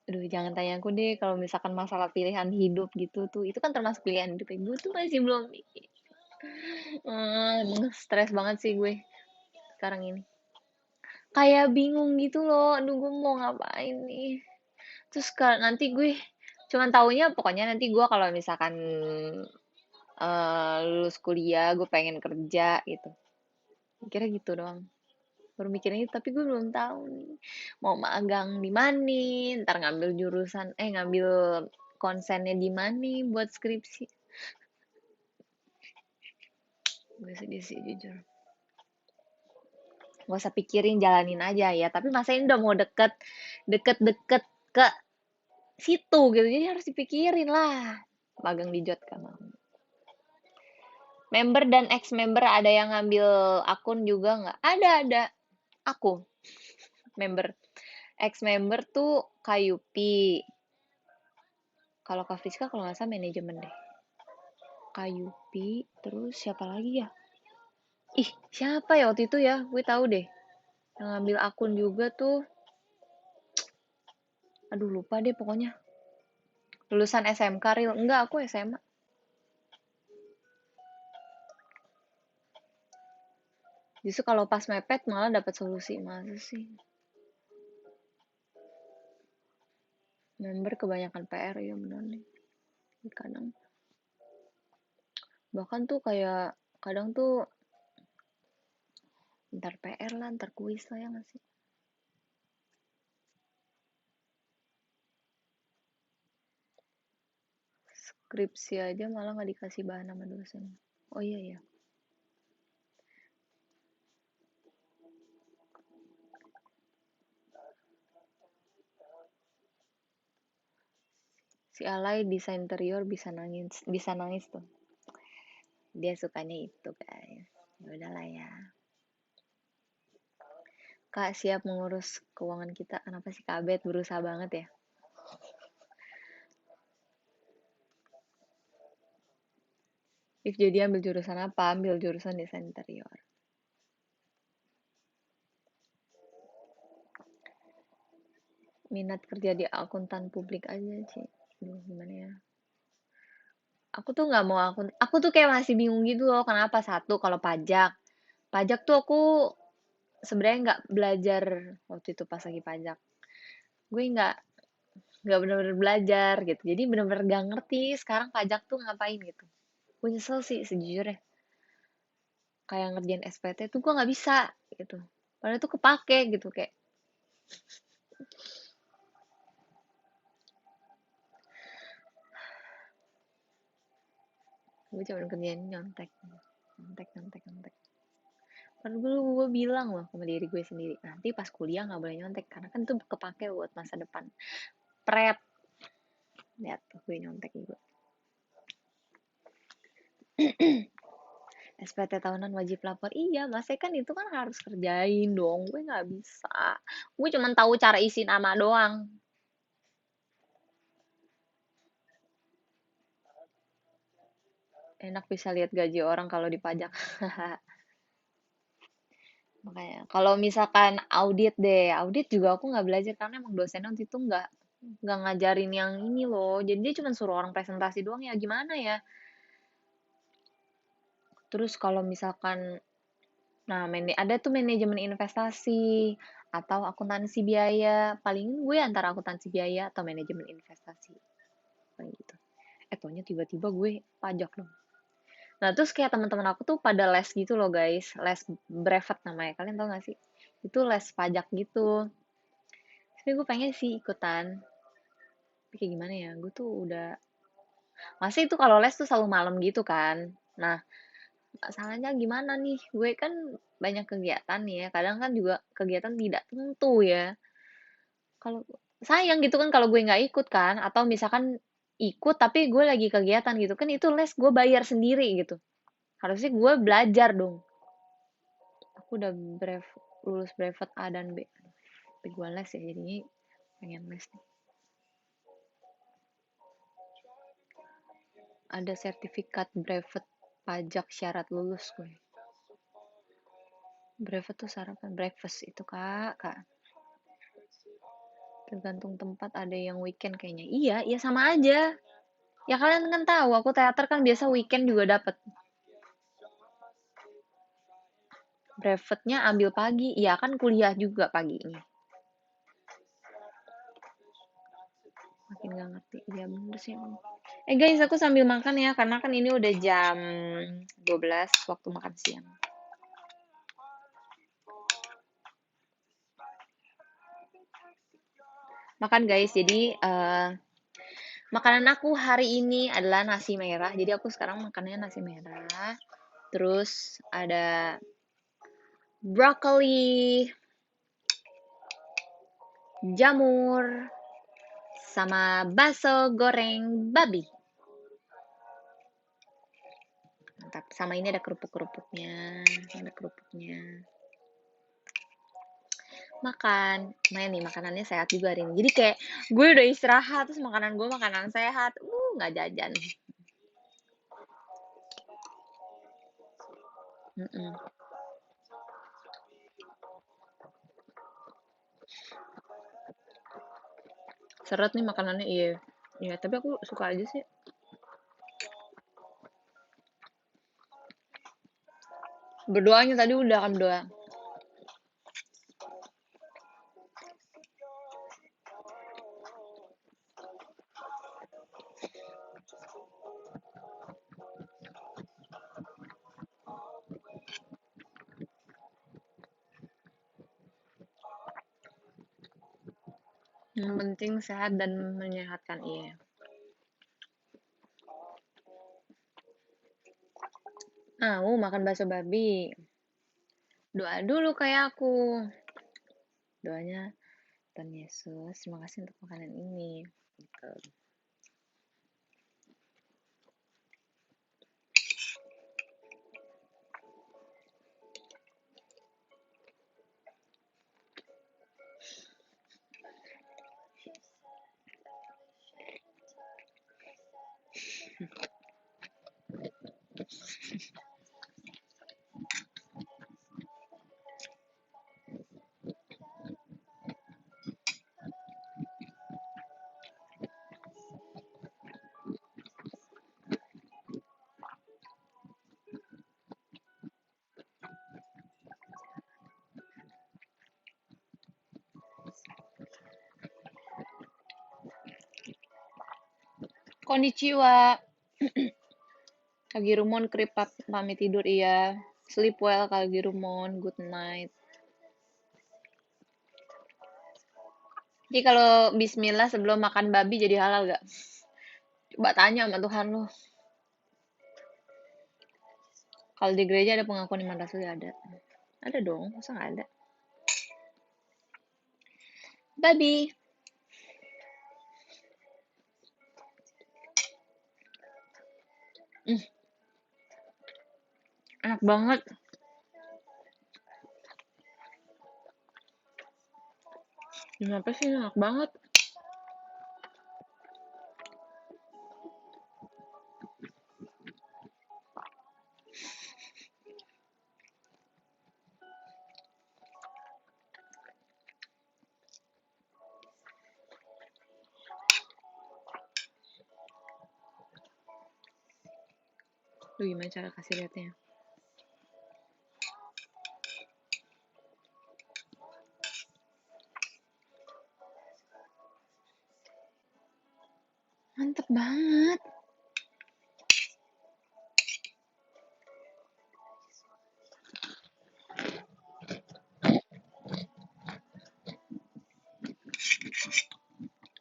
S2: Aduh, jangan tanya aku deh kalau misalkan masalah pilihan hidup gitu tuh. Itu kan termasuk pilihan hidup. Gue tuh masih belum. Stres banget sih gue sekarang ini. Kayak bingung gitu loh. Aduh, gue mau ngapain nih. Terus nanti gue cuman taunya pokoknya nanti gue kalau misalkan lulus kuliah, gue pengen kerja gitu. Kira gitu doang. Baru mikirnya itu, tapi gue belum tahu nih. Mau magang di mana, ntar ngambil jurusan, ngambil konsennya di mana buat skripsi. Gue sedih sih jujur. Gak usah pikirin, jalanin aja ya. Tapi masa ini udah mau deket-deket ke situ gitu. Jadi harus dipikirin lah. Magang di Jot kan. Member dan ex-member ada yang ngambil akun juga nggak? Ada. Aku, member. Ex-member tuh Kayupi. Kalau Kak Friska kalau nggak salah manajemen deh. Kayupi, terus siapa lagi ya? Ih, siapa ya waktu itu ya? Gue tahu deh. Yang ngambil akun juga tuh. Aduh, lupa deh pokoknya. Lulusan SMK, real. Enggak, aku SMA. Justru kalau pas mepet malah dapat solusi. Masa sih? Member kebanyakan PR, ya bener nih. Kadang. Bahkan tuh kayak, kadang tuh ntar PR lah, ntar kuis lah ya nggak sih? Skripsi aja malah nggak dikasih bahan sama dosen. Oh iya ya. Si Alay desain interior bisa nangis tuh. Dia sukanya itu guys. Ya udahlah ya. Kak siap mengurus keuangan kita. Kenapa sih Kak Bet berusaha banget ya? If jadi ambil jurusan apa? Ambil jurusan desain interior. Minat kerja di akuntan publik aja sih. Aduh, gimana ya? Aku tuh nggak mau aku tuh kayak masih bingung gitu loh. Kenapa? Satu, kalau pajak. Pajak tuh aku sebenarnya nggak belajar waktu itu pas lagi pajak. Gue nggak bener-bener belajar gitu. Jadi bener-bener gak ngerti sekarang pajak tuh ngapain gitu. Gue nyesel sih sejujurnya. Kayak ngerjain SPT tuh gue nggak bisa gitu. Padahal itu kepake gitu kayak. Gue cuma kerjain nyontek. Nyontek. Padahal dulu gue bilang loh sama diri gue sendiri. Nanti pas kuliah nggak boleh nyontek. Karena kan itu kepake buat masa depan. Prep. Lihat tuh gue nyontek juga. SPT tahunan wajib lapor. Iya, Mas kan itu kan harus kerjain dong. Gue nggak bisa. Gue cuma tahu cara isi nama doang. Enak bisa lihat gaji orang kalau dipajak. Makanya, kalau misalkan audit deh, audit juga aku nggak belajar karena emang dosennya waktu itu nggak ngajarin yang ini loh. Jadi dia cuma suruh orang presentasi doang ya gimana ya. Terus kalau misalkan, nah ada tuh manajemen investasi atau akuntansi biaya. Paling gue antara akuntansi biaya atau manajemen investasi. Kayak gitu. Taunya tiba-tiba gue pajak dong. Nah, terus kayak teman-teman aku tuh pada les gitu loh, guys. Les brevet namanya. Kalian tau gak sih? Itu les pajak gitu. Tapi gue pengen sih ikutan. Tapi kayak gimana ya? Gue tuh udah... Masih itu kalau les tuh selalu malam gitu kan. Nah, masalahnya gimana nih? Gue kan banyak kegiatan nih ya. Kadang kan juga kegiatan tidak tentu ya. Kalau sayang gitu kan kalau gue nggak ikut kan. Atau misalkan ikut tapi gue lagi kegiatan gitu kan. Itu les gue bayar sendiri gitu. Harusnya gue belajar dong. Aku udah lulus brevet A dan B. Tapi gue les ya jadinya pengen les nih. Ada sertifikat brevet pajak syarat lulus gue. Brevet tuh sarapan breakfast itu kak. Tergantung tempat, ada yang weekend kayaknya. Iya sama aja. Ya kalian kan tahu, aku teater kan biasa weekend juga dapet. Brevetnya ambil pagi, iya kan kuliah juga paginya. Makin gak ngerti, iya bener sih. Guys, aku sambil makan ya, karena kan ini udah jam 12 waktu makan siang. Makan guys, jadi makanan aku hari ini adalah nasi merah. Jadi aku sekarang makannya nasi merah. Terus ada brokoli, jamur, sama bakso goreng babi. Mantap. Sama ini ada kerupuk-kerupuknya. Ada kerupuknya. Makan. Main nih, makanannya sehat juga hari ini. Jadi kayak gue udah istirahat, terus makanan gue makanan sehat. Nggak jajan. Seret nih makanannya, iya. Iya, tapi aku suka aja sih. Berdoanya tadi udah kan berdoa. Yang penting sehat dan menyehatkan, iya. Makan bakso babi. Doa dulu kayak aku. Doanya, Tuhan Yesus, terima kasih untuk makanan ini. Gitu. Konnichiwa. Kagirumon krip pamit tidur, iya. Sleep well Kagirumon, good night. Jadi kalau bismillah sebelum makan babi jadi halal gak? Coba tanya sama Tuhan lu. Kalau di gereja ada pengakuan iman rasul, ya ada. Ada dong, masa gak ada? Babi. Enak banget. Kenapa sih enak banget? Lu gimana cara kasih liatnya? Mantep banget.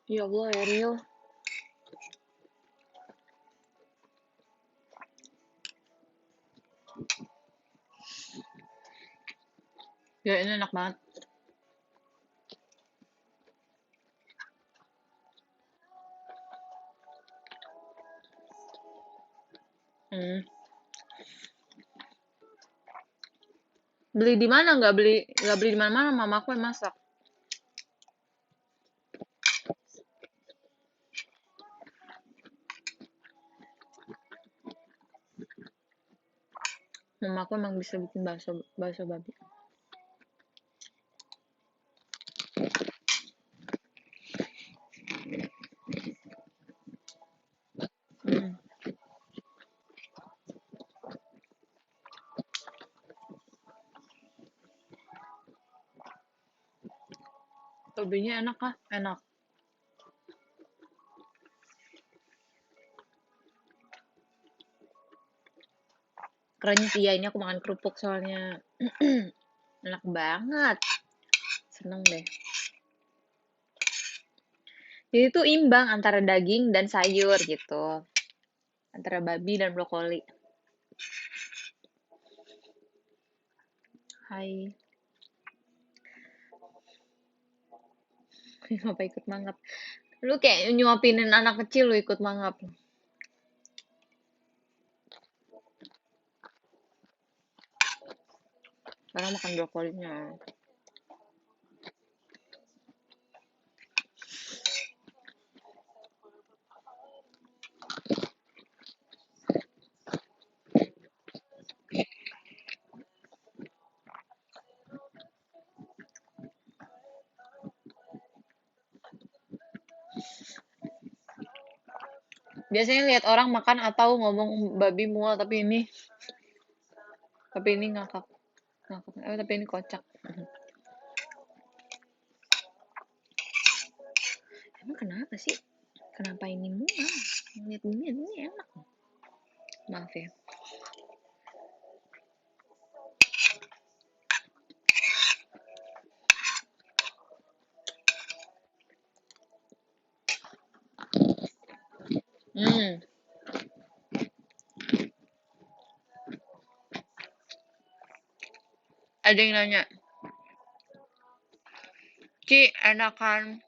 S2: Ya Allah, Ariel. Ya, ini enak banget. Beli di mana? Nggak beli di mana-mana, mamaku yang masak. Mama aku emang bisa bikin bakso babi. Hmm. Babinya enak kah? Enak. Kerennya sih ya, ini aku makan kerupuk soalnya. Enak banget. Seneng deh. Jadi itu imbang antara daging dan sayur gitu. Antara babi dan brokoli. Hai. Ngapa ikut mangap? Lu kayak nyuapinin anak kecil lu ikut mangap. Sekarang makan brokolinya. Biasanya lihat orang makan atau ngomong babi mual, tapi ini ngakak. Tapi ini kocak. Emang kenapa sih? Kenapa ini mual? Lihat ini enak. Maaf ya. Hmm. Ada yang nanya, Ci, enakan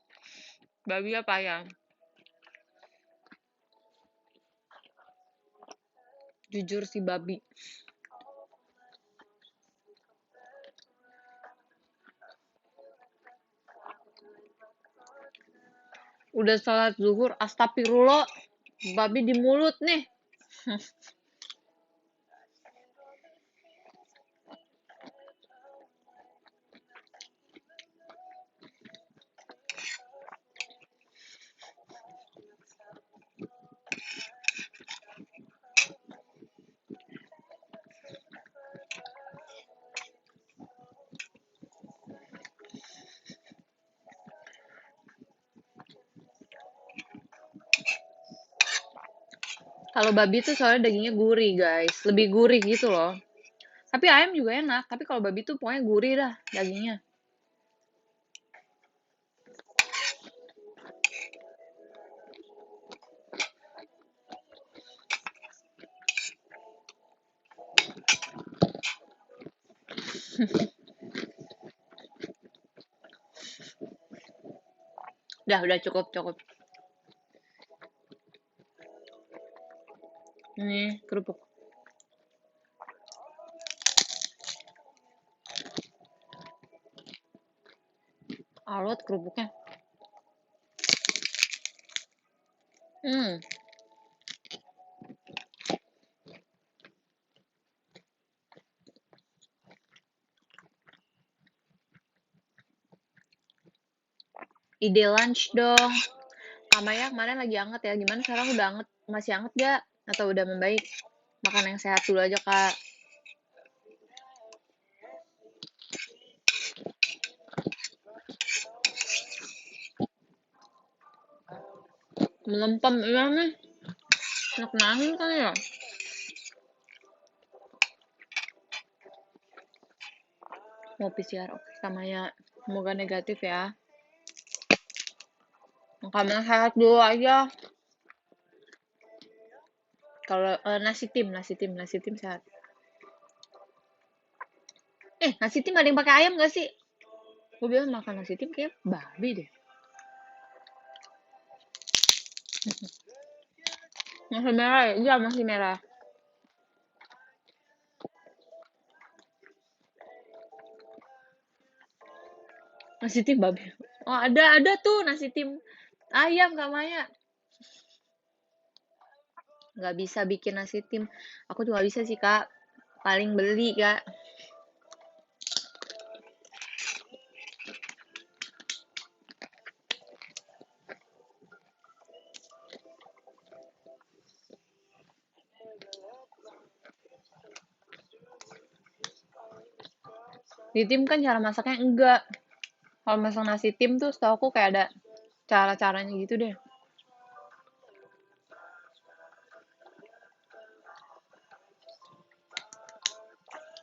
S2: babi apa ayam? Jujur sih babi. Udah sholat zuhur, astagfirullah, babi di mulut nih. Kalau babi tuh soalnya dagingnya gurih, guys. Lebih gurih gitu loh. Tapi ayam juga enak, tapi kalau babi tuh pokoknya gurih dah dagingnya. Udah cukup. Ini kerupuk. Alot kerupuknya. Hmm. Ide lunch dong. Kamaya kemarin lagi anget ya. Gimana sekarang udah anget? Masih anget gak? Atau udah membaik? Makan yang sehat dulu aja, Kak. Melempem, iya nih. Enak nangin kan ya? Mau PCR, oke. Kamaya. Semoga negatif ya. Makan yang sehat dulu aja. Kalau nasi tim sehat. Nasi tim ada yang pakai ayam gak sih? Gue bilang makan nasi tim kayak babi deh. Masih merah ya? Iya, masih merah. Nasi tim babi. Oh, ada tuh nasi tim ayam, Kak Maya. Nggak bisa bikin nasi tim. Aku juga bisa sih, Kak. paling beli Kak. Di tim kan cara masaknya enggak. Kalau masak nasi tim tuh setahu aku kayak ada cara-caranya gitu deh.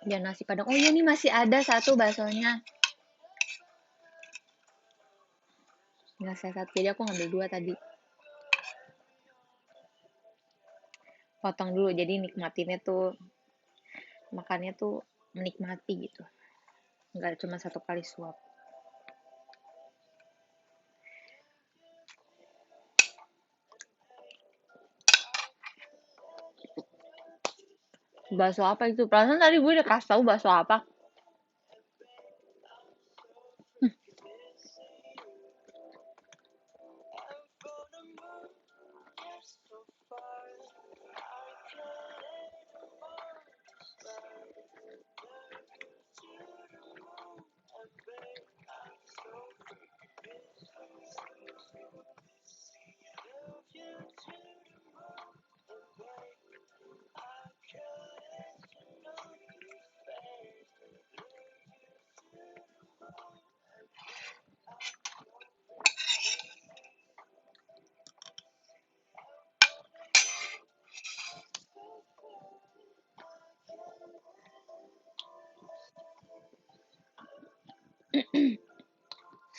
S2: Dan nasi padang. Oh iya nih masih ada satu baksonya. Nggak saya satu, jadi aku ngambil dua tadi. Potong dulu, jadi nikmatinnya tuh, makannya tuh menikmati gitu. Nggak cuma satu kali suap. Bakso apa itu? Perasaan tadi gue udah kasih tahu bakso apa.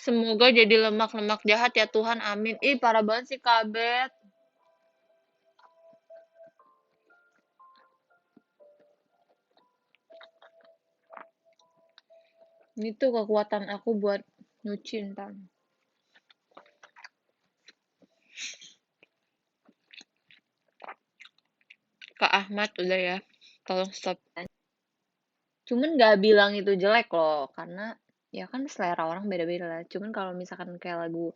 S2: Semoga jadi lemak-lemak jahat ya Tuhan, amin. Ih, parah banget sih Kabet. Ini tuh kekuatan aku buat nyuci ntar. Kak Ahmad udah ya, tolong stop. Cuman gak bilang itu jelek loh, karena ya kan selera orang beda-beda lah. Cuman kalau misalkan kayak lagu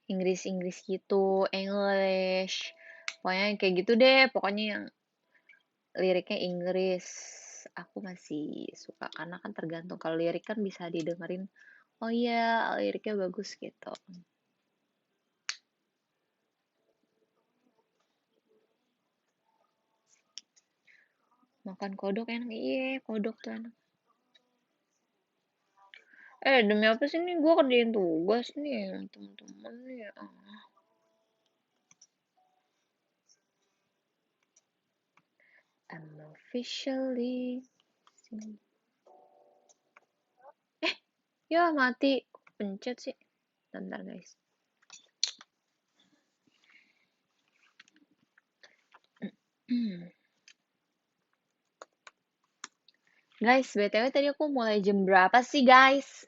S2: Inggris-Inggris gitu, English, pokoknya kayak gitu deh, pokoknya yang liriknya Inggris. Aku masih suka karena kan tergantung kalau lirik kan bisa didengerin. Oh iya, liriknya bagus gitu. Makan kodok enak, iya kodok tuh enak. Demi apa sih nih gue kerjain tugas nih teman-teman nih. I'm officially. Ya mati, pencet sih. Bentar guys. Guys, BTW tadi aku mulai jam berapa sih guys?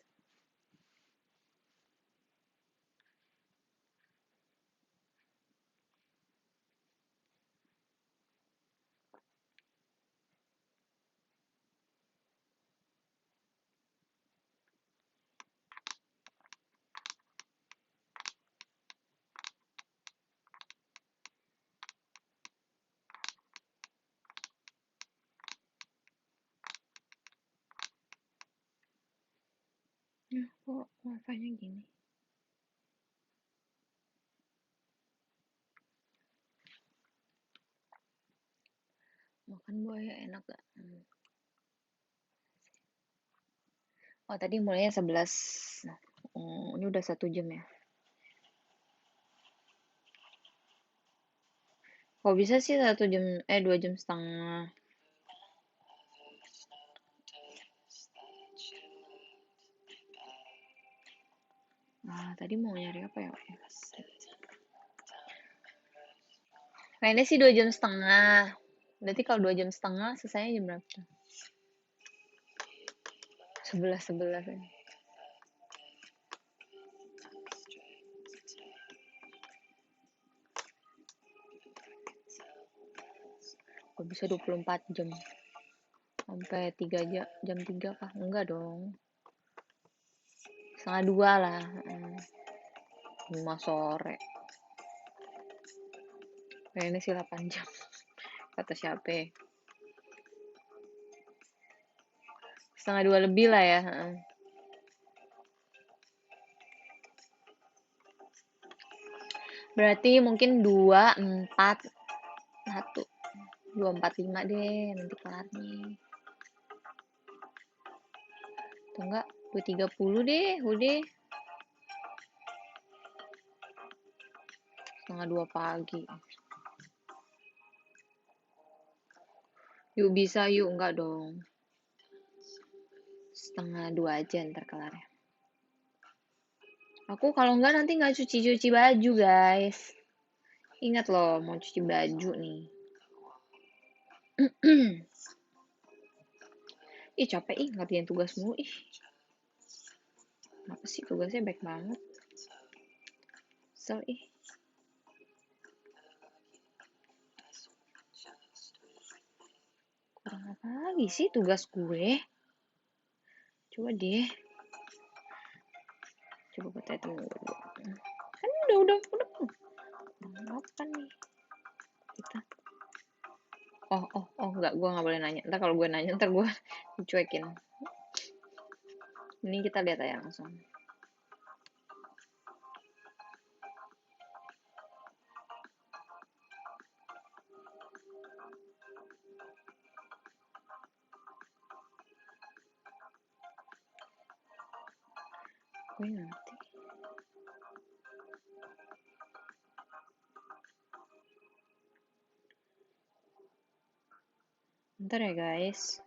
S2: Ya, kok wifi-nya gini? Makan buaya enak gak? Oh tadi mulainya 11. Ini udah 1 jam ya. Kok bisa sih 1 jam, 2 jam setengah? Tadi mau nyari apa ya? Kayaknya sih 2 jam setengah. Berarti kalau 2 jam setengah selesainya jam berapa? 11 ya. Kok bisa 24 jam? Sampai 3 jam, jam 3 kah? Enggak dong. Setengah 2 lah. 5 sore. Kayaknya sih 8 jam. Kata siapa ya? 1:30 lebih lah ya. Berarti mungkin 2:41, 2:45 deh nanti kelarnya. Atau enggak 2:30 deh, udah. 1:30 pagi. Yuk bisa yuk, enggak dong. 1:30 aja ntar kelarnya. Aku kalau enggak nanti nggak cuci-cuci baju, guys. Ingat loh, mau cuci baju nih. Ih, capek ih ngerjain tugas mulu ih. Kenapa sih tugasnya baik banget? So ih. Kurang apa lagi sih tugas gue? Coba deh. Coba gue tanya temen gue. Kan udah. Kurang apa nih? Kita. Oh, enggak, gue nggak boleh nanya. Ntar kalau gue nanya, ntar gue dicuekin. Ini kita lihat aja langsung. Gue ngerti. Ntar ya guys.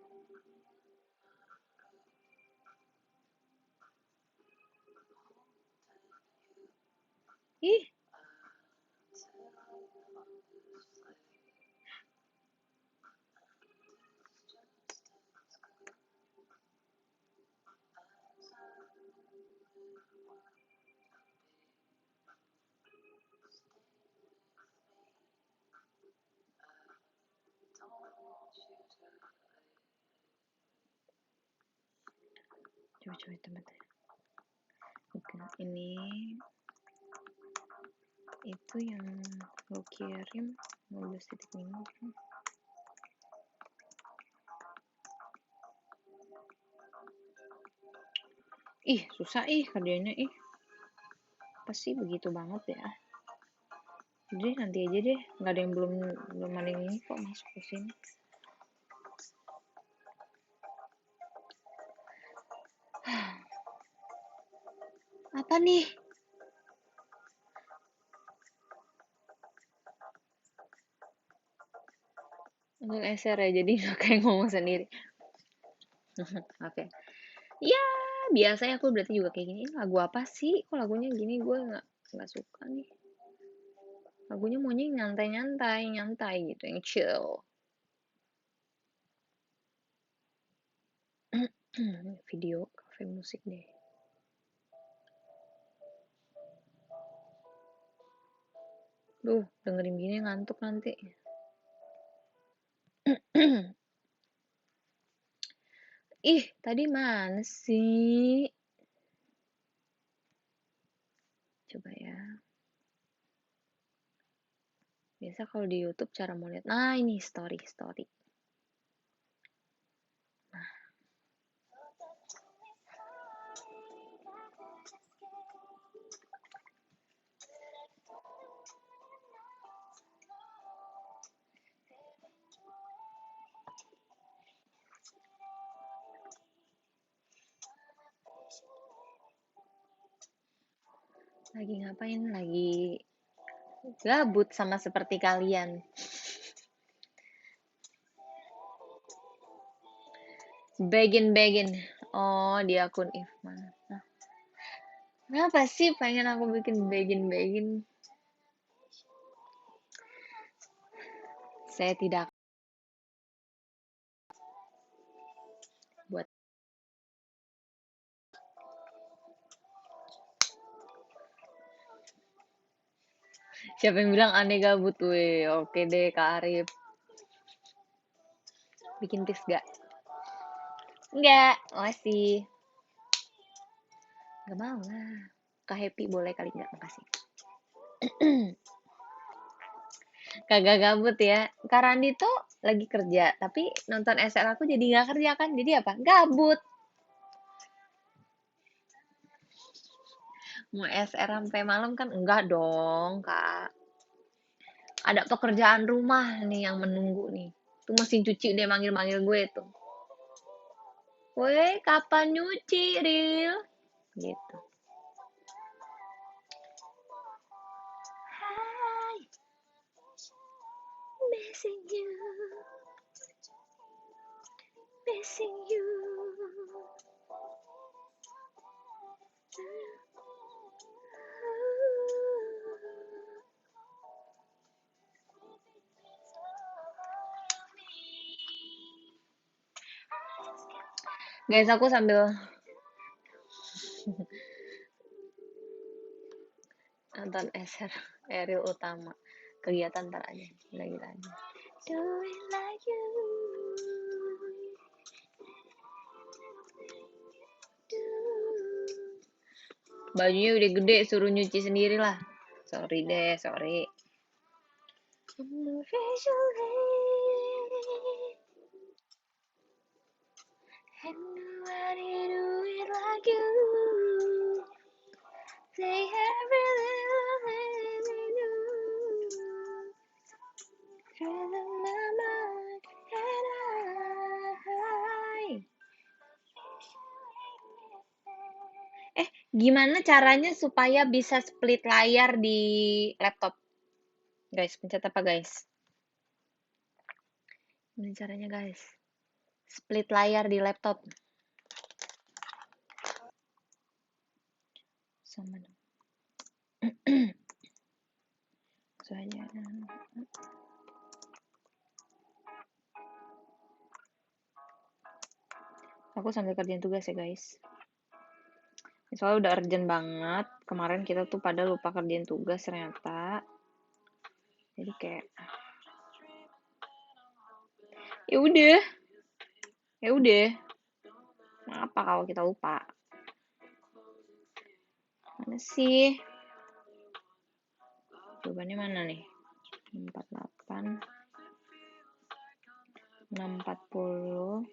S2: Ih. Coba tempat. Oke, ini itu yang lo kirim 12.5. Ih, susah ih kerjanya ih. Pasti begitu banget ya. Jadi nanti aja deh, nggak ada yang belum ada yang ini kok masuk ke sini. Apa nih? Untuk eser ya, jadi nggak kayak ngomong sendiri. Oke. Ya, biasanya aku berarti juga kayak gini. Lagu apa sih? Kok lagunya gini? Gue nggak suka nih. Lagunya maunya nyantai gitu, yang chill. Video cafe musik deh. Duh, dengerin gini ngantuk nanti. Ih, tadi mana sih? Coba ya. Biasa kalau di YouTube cara mau lihat. Nah, ini story. Nah. Lagi ngapain? Lagi gabut sama seperti kalian. Begin. Oh, di akun Ifman. Nah, kenapa sih pengen aku bikin begin? Saya tidak buat. Siapa yang bilang aneh gabut, weh? Oke deh, Kak Arif. Bikin tips gak? Enggak, masih. Gak mau lah. Kak Happy boleh kali nggak? Makasih. Kagak gabut ya. Kak Randi tuh lagi kerja, tapi nonton SR aku jadi nggak kerja kan. Jadi apa? Gabut. Mau SR sampai malam kan? Enggak dong, Kak. Ada pekerjaan rumah nih yang menunggu nih. Tuh mesin cuci dia manggil-manggil gue tuh. Woi, kapan nyuci, Ril? Gitu. Hi, missing you, missing you. Guys, aku sambil nonton SR Ariel Utama. Kegiatan ntar aja, gila-gila aja. Do it like you do. Bajunya udah gede, suruh nyuci sendiri lah. Sorry deh, sorry. And nobody do it like you. Say every little thing they do. Fill in my mind and I. Gimana caranya supaya bisa split layar di laptop? Guys, pencet apa guys? Gimana caranya guys? Split layar di laptop. Sama dong. Soalnya aku sambil kerjain tugas ya guys. Soalnya udah urgent banget. Kemarin kita tuh pada lupa kerjain tugas ternyata. Jadi kayak ya udah. Ya udah. Apa kalau kita lupa? Mana sih? Jawabannya mana nih? 48 640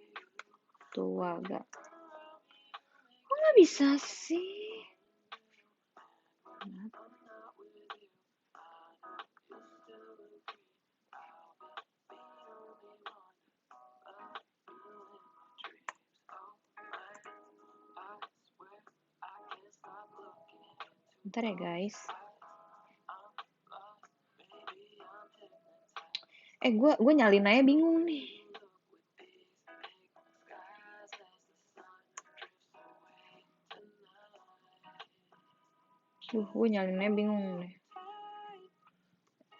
S2: tua gak? Kok nggak bisa sih? Bentar ya guys. Gue nyalin aja bingung nih. Gue nyalinnya bingung nih.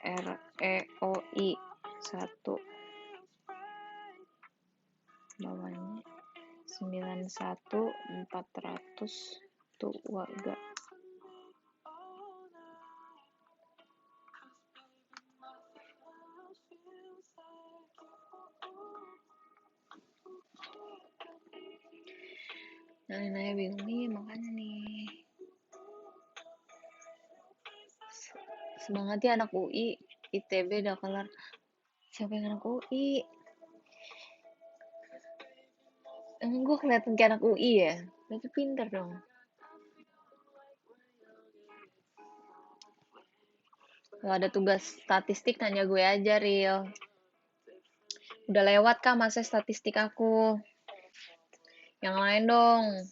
S2: REOI 1 bawahnya 91400 tuh warga. Nyalin bingung nih makanya nih. Semangat ya anak UI, ITB udah kelar. Siapa yang anak UI? Emang gue kelihatan kayak anak UI ya? Berarti pinter dong. Kalau ada tugas statistik nanya gue aja, Ril. Udah lewat kah masa statistik aku? Yang lain dong.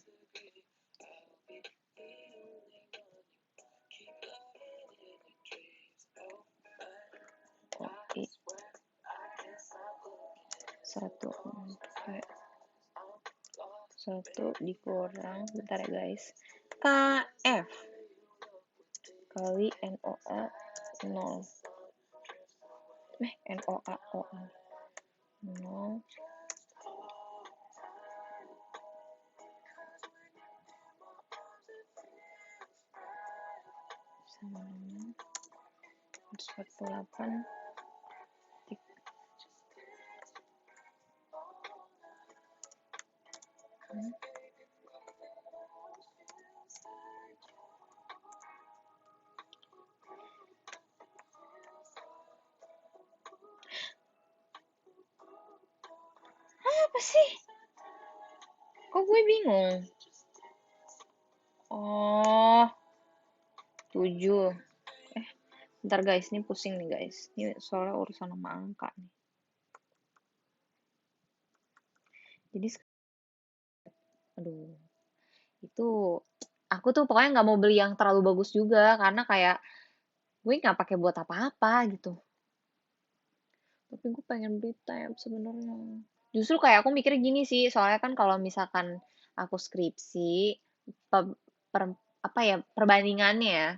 S2: UI 1 dikurang, bentar ya guys, KF kali NOA 0 NOA 0 sama 148 sih? Kok gue bingung? Oh, 7. Ntar guys, ini pusing nih guys. Ini soalnya urusan sama angka nih. Jadi, aduh, itu aku tuh pokoknya nggak mau beli yang terlalu bagus juga karena kayak gue nggak pakai buat apa-apa gitu. Tapi gue pengen beli tab sebenarnya. Justru kayak aku mikir gini sih, soalnya kan kalau misalkan aku skripsi, apa ya perbandingannya ya.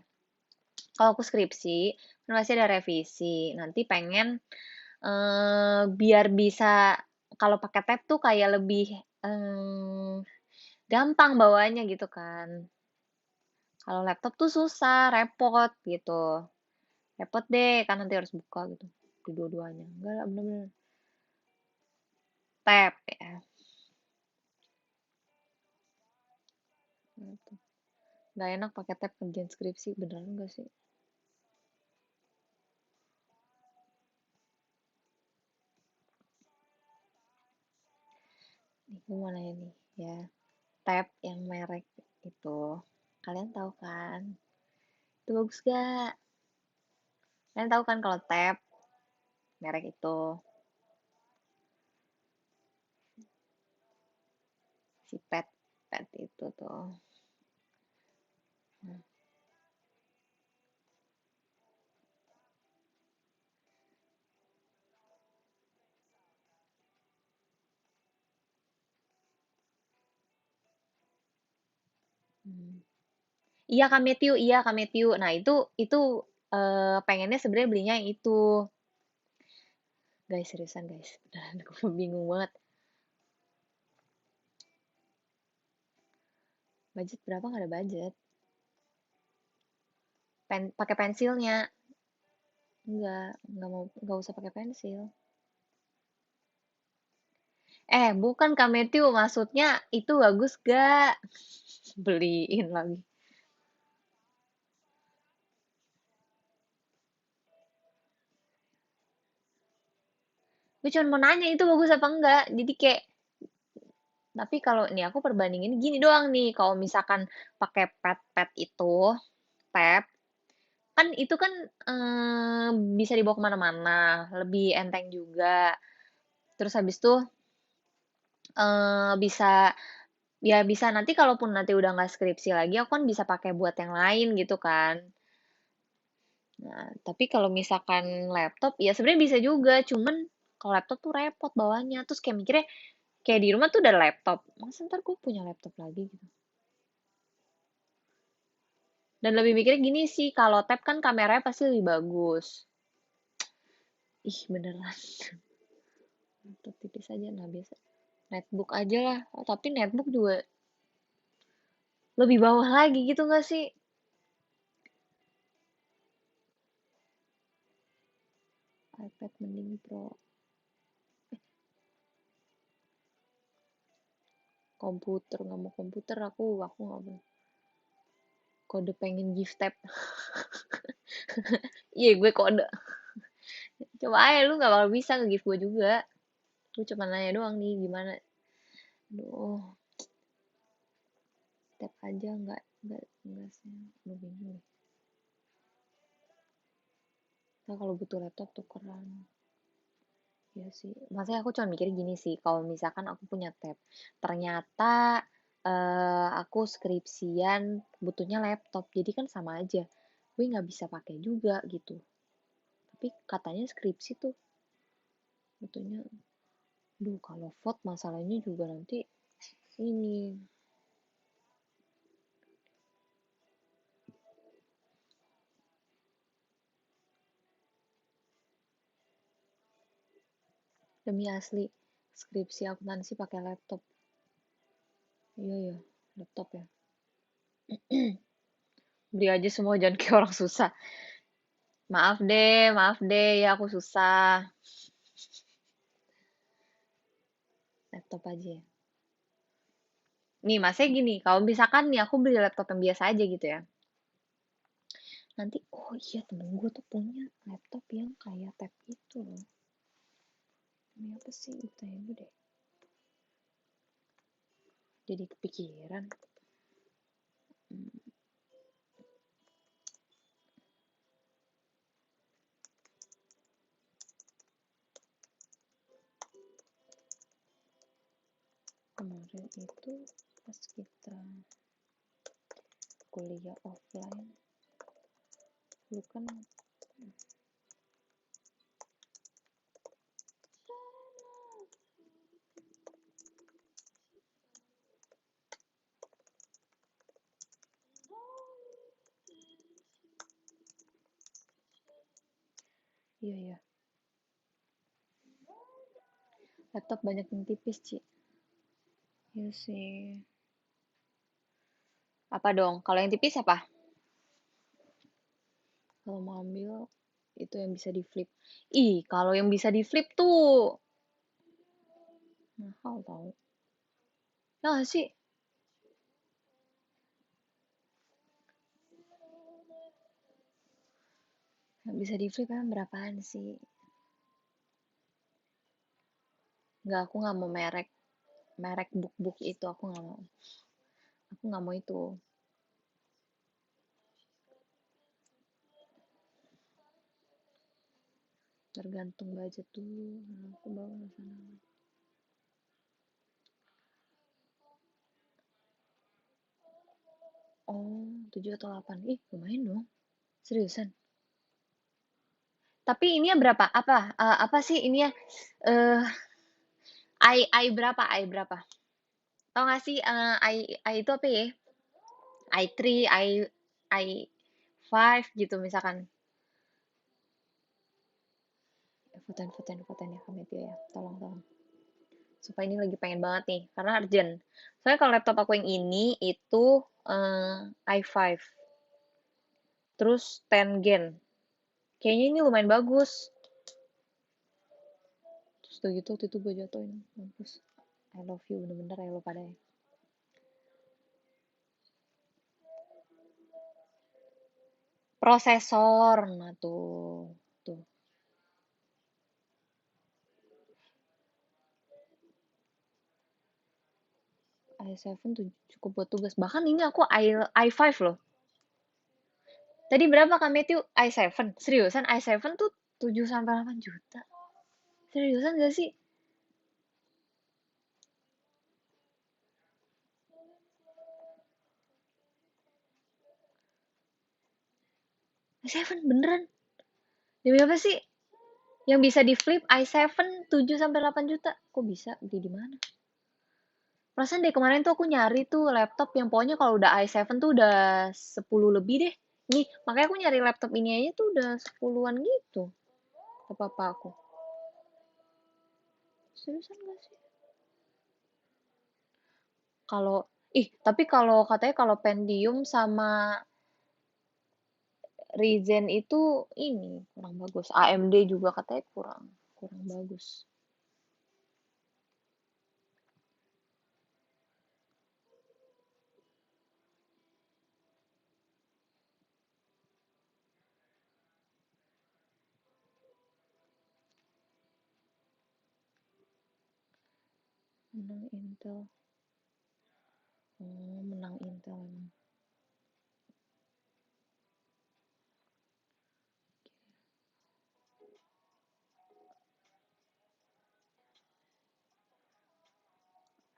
S2: Kalau aku skripsi, kan pasti ada revisi. Nanti pengen biar bisa kalau pakai tab tuh kayak lebih gampang bawanya gitu kan. Kalau laptop tuh susah, repot gitu. Repot deh, kan nanti harus buka gitu. Di dua-duanya. Enggak lah, bener-bener. Tab ya. Gitu. Nggak enak pakai tab kerjaan skripsi, beneran enggak sih? Nih, gue mau nanya nih ya. Tab yang merek itu, kalian tahu kan? Itu bagus gak? Kalian tahu kan kalau tab merek itu, si pet itu tuh. Nah, hmm. Iya Kak Matthew, iya Kak Matthew. Nah itu pengennya sebenarnya belinya yang itu. Guys, seriusan guys. Beneran gue bingung banget. Budget berapa nggak ada budget. Pakai pensilnya. Nggak usah pakai pensil. Bukan Kak Matthew, maksudnya itu bagus gak? Beliin lagi. Gue cuma mau nanya itu bagus apa enggak. Jadi kayak, tapi kalau nih aku perbandingin gini doang nih. Kalau misalkan pakai pet itu, tab, kan itu kan bisa dibawa kemana-mana, lebih enteng juga. Terus habis itu bisa ya bisa nanti kalaupun nanti udah nggak skripsi lagi, aku kan bisa pakai buat yang lain gitu kan. Nah, tapi kalau misalkan laptop, ya sebenarnya bisa juga, cuman kalau laptop tuh repot bawanya. Terus kayak mikirnya, kayak di rumah tuh udah laptop. Masa ntar gue punya laptop lagi gitu. Dan lebih mikirnya gini sih, kalau tab kan kameranya pasti lebih bagus. Ih, beneran. Laptop tipis aja, nah biasa. Netbook aja lah. Oh, tapi netbook juga lebih bawah lagi gitu gak sih? iPad mending Pro. Komputer, nggak mau komputer aku nggak mau. Kode pengen gift tab. Iya, gue kode. Coba aja lu nggak bakal bisa nge-gift gue juga. Gue cuma nanya doang nih gimana. Aduh, tab aja nggak sih. Gue bingung deh. Nah, kalau butuh laptop tukeran. Ya sih. Maksudnya aku cuma mikir gini sih, kalau misalkan aku punya tab, ternyata aku skripsian butuhnya laptop, jadi kan sama aja. Gue nggak bisa pakai juga gitu. Tapi katanya skripsi tuh butuhnya, duh kalau vote masalahnya juga nanti ini demi asli skripsi akuntansi pakai laptop. Iya ya, laptop ya. Beli aja semua jangan kayak orang susah. Maaf deh ya aku susah. Laptop aja ya. Nih, masnya gini, kalau misalkan nih aku beli laptop yang biasa aja gitu ya. Nanti, oh iya temen gue tuh punya laptop yang kayak tab itu loh. Ini apa sih? Gue tanya dulu deh. Jadi kepikiran. Kemarin itu pas kita kuliah offline, lu kan iya ya, laptop banyak yang tipis, Ci. Iya sih. Apa dong? Kalau yang tipis apa? Kalau mau ambil itu yang bisa di flip. Ih, kalau yang bisa di flip tuh mahal tau. Ya nggak sih? Yang bisa di flip kan berapaan sih? Nggak, aku nggak mau merek merek book itu aku nggak mau. Aku nggak mau itu. Tergantung budget dulu. Nah, aku bawa ke sana. Oh, 7 atau 8. Ih, lumayan dong. Seriusan. Tapi ini ya berapa? Apa sih ini ya? Eh, I berapa? I berapa? Tau gak sih I itu apa ya? I3, I5 gitu misalkan. Fotoin ya kami itu ya. Tolong. Supaya ini lagi pengen banget nih, karena urgent. Soalnya kalau laptop aku yang ini itu i5, terus 10 Gen. Kayaknya ini lumayan bagus. Terus udah gitu waktu itu gue jatuhin. Mampus. I love you, bener-bener ya lo pada ya. Prosesor, nah tuh. i7 tuh cukup buat tugas. Bahkan ini aku i5 loh. Tadi berapa Kak Matthew? i7. Seriusan i7 tuh 7 sampai 8 juta. Seriusan gak sih? i7 beneran? Demi apa sih? Yang bisa di flip i7 7 sampai 8 juta. Kok bisa? Beli di mana? Perasaan deh kemarin tuh aku nyari tuh laptop yang pokoknya kalau udah i7 tuh udah 10 lebih deh. Nih, makanya aku nyari laptop ini aja tuh udah 10-an gitu. Apa-apa aku. Seriusan gak sih? Kalau tapi kalau katanya kalau Pentium sama Ryzen itu ini kurang bagus. AMD juga katanya kurang kurang bagus. Menang Intel. Oh, menang Intel emang.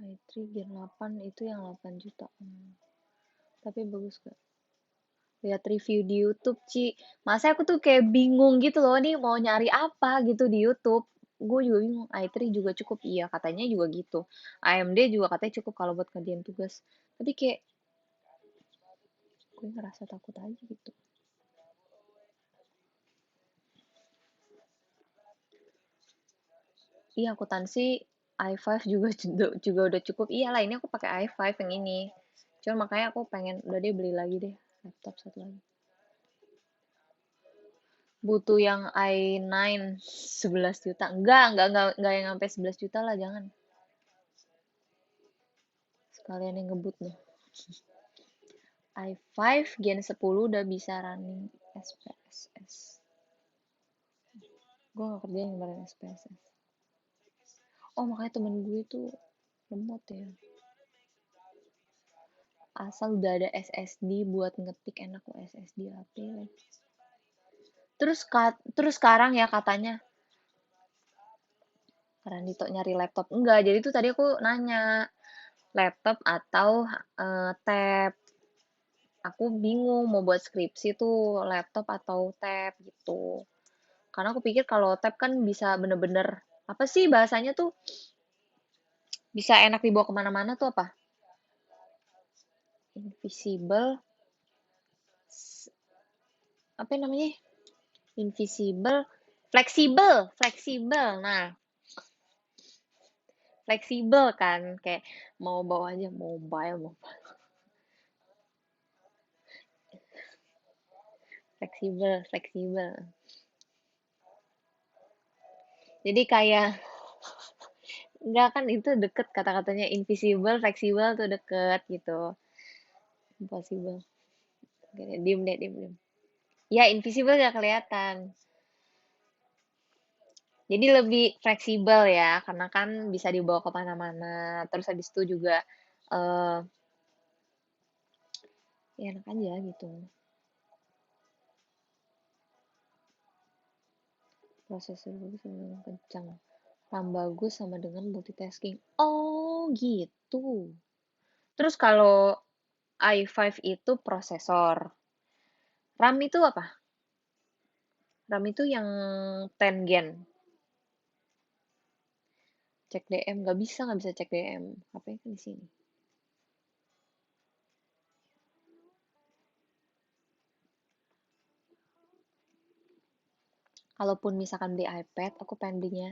S2: i3 Gen 8 itu yang 8 juta. Tapi bagus gak? Lihat review di YouTube, Ci. Masa aku tuh kayak bingung gitu loh, nih mau nyari apa gitu di YouTube. Gue juga bingung. i3 juga cukup, iya katanya juga gitu. AMD juga katanya cukup kalau buat kerjaan tugas. Tapi kayak gue ngerasa takut aja gitu. Iya, akuntansi i5 juga udah cukup. Iyalah, ini aku pakai i5 yang ini. Cuma makanya aku pengen udah deh beli lagi deh laptop satu lagi. Butuh yang i9 11 juta. Enggak yang sampai 11 juta lah, jangan. Sekalian yang ngebut nih. i5 Gen 10 udah bisa running SPSS. Gue gak kerja yang kemarin SPSS. Oh, makanya temen gue tuh lemot ya. Asal udah ada SSD buat ngetik, enak kok SSD HP. Terus sekarang ya katanya Randito nyari laptop. Enggak, jadi tuh tadi aku nanya laptop atau tab. Aku bingung mau buat skripsi tuh laptop atau tab gitu. Karena aku pikir kalau tab kan bisa bener-bener apa sih bahasanya tuh bisa enak dibawa kemana-mana tuh apa? Invisible, apa namanya? Invisible, fleksibel, fleksibel. Nah, fleksibel kan kayak mau bawa aja mobile, mau fleksibel, fleksibel. Jadi kayak enggak kan itu deket kata-katanya invisible, fleksibel tuh deket gitu. Impossible. Oke, diem deh, diem, diem. Ya, invisible gak kelihatan. Jadi lebih fleksibel ya, karena kan bisa dibawa kemana-mana. Terus habis itu juga eh ya enak aja gitu. Prosesor bagus sama dengan kencang. RAM bagus sama dengan multitasking. Oh, gitu. Terus kalau i5 itu prosesor. RAM itu apa? RAM itu yang 10 gen. Cek DM nggak bisa cek DM. HP kan di sini. Kalaupun misalkan beli iPad, aku pengen belinya.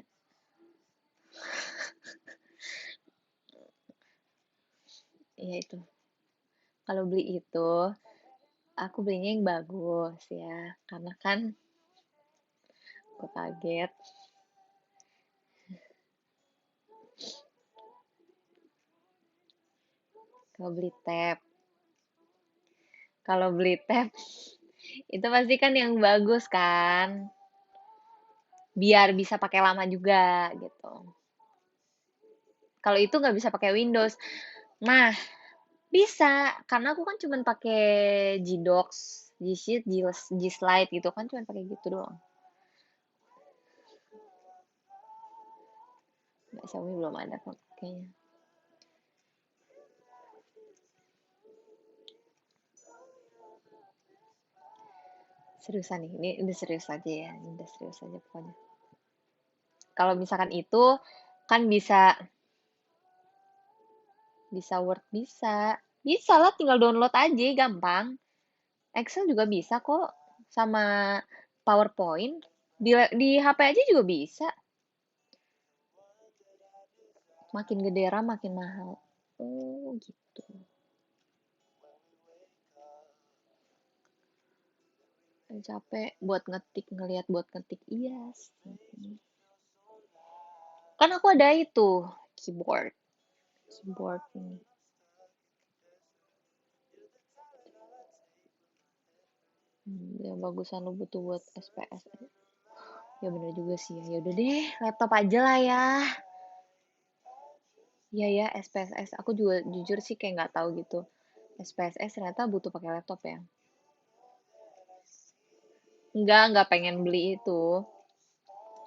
S2: Ya itu. Kalau beli itu, aku belinya yang bagus ya. Karena kan aku kaget. Kalau beli tab. Kalau beli tab, itu pasti kan yang bagus kan. Biar bisa pakai lama juga gitu. Kalau itu nggak bisa pakai Windows. Nah, bisa. Karena aku kan cuma pakai Gdocs, G-Sheet, G-Slide gitu kan. Cuma pakai gitu doang. Nggak, Xiaomi belum ada kok kayaknya. Seriusan nih, ini udah serius aja ya. Ini udah serius aja pokoknya. Kalau misalkan itu kan bisa Word bisa. Bisa lah tinggal download aja gampang. Excel juga bisa kok sama PowerPoint. Di HP aja juga bisa. Makin gede RAM makin mahal. Oh, gitu. Capek buat ngetik, ngelihat buat ngetik. Iya sih. Kan aku ada itu, keyboard. Keyboard ini. Yang bagusan lu butuh buat SPS. Ya bener juga sih ya. Ya udah deh, laptop aja lah ya. Iya ya, SPSS. Aku juga jujur sih kayak nggak tahu gitu. SPSS ternyata butuh pakai laptop ya. Nggak pengen beli itu.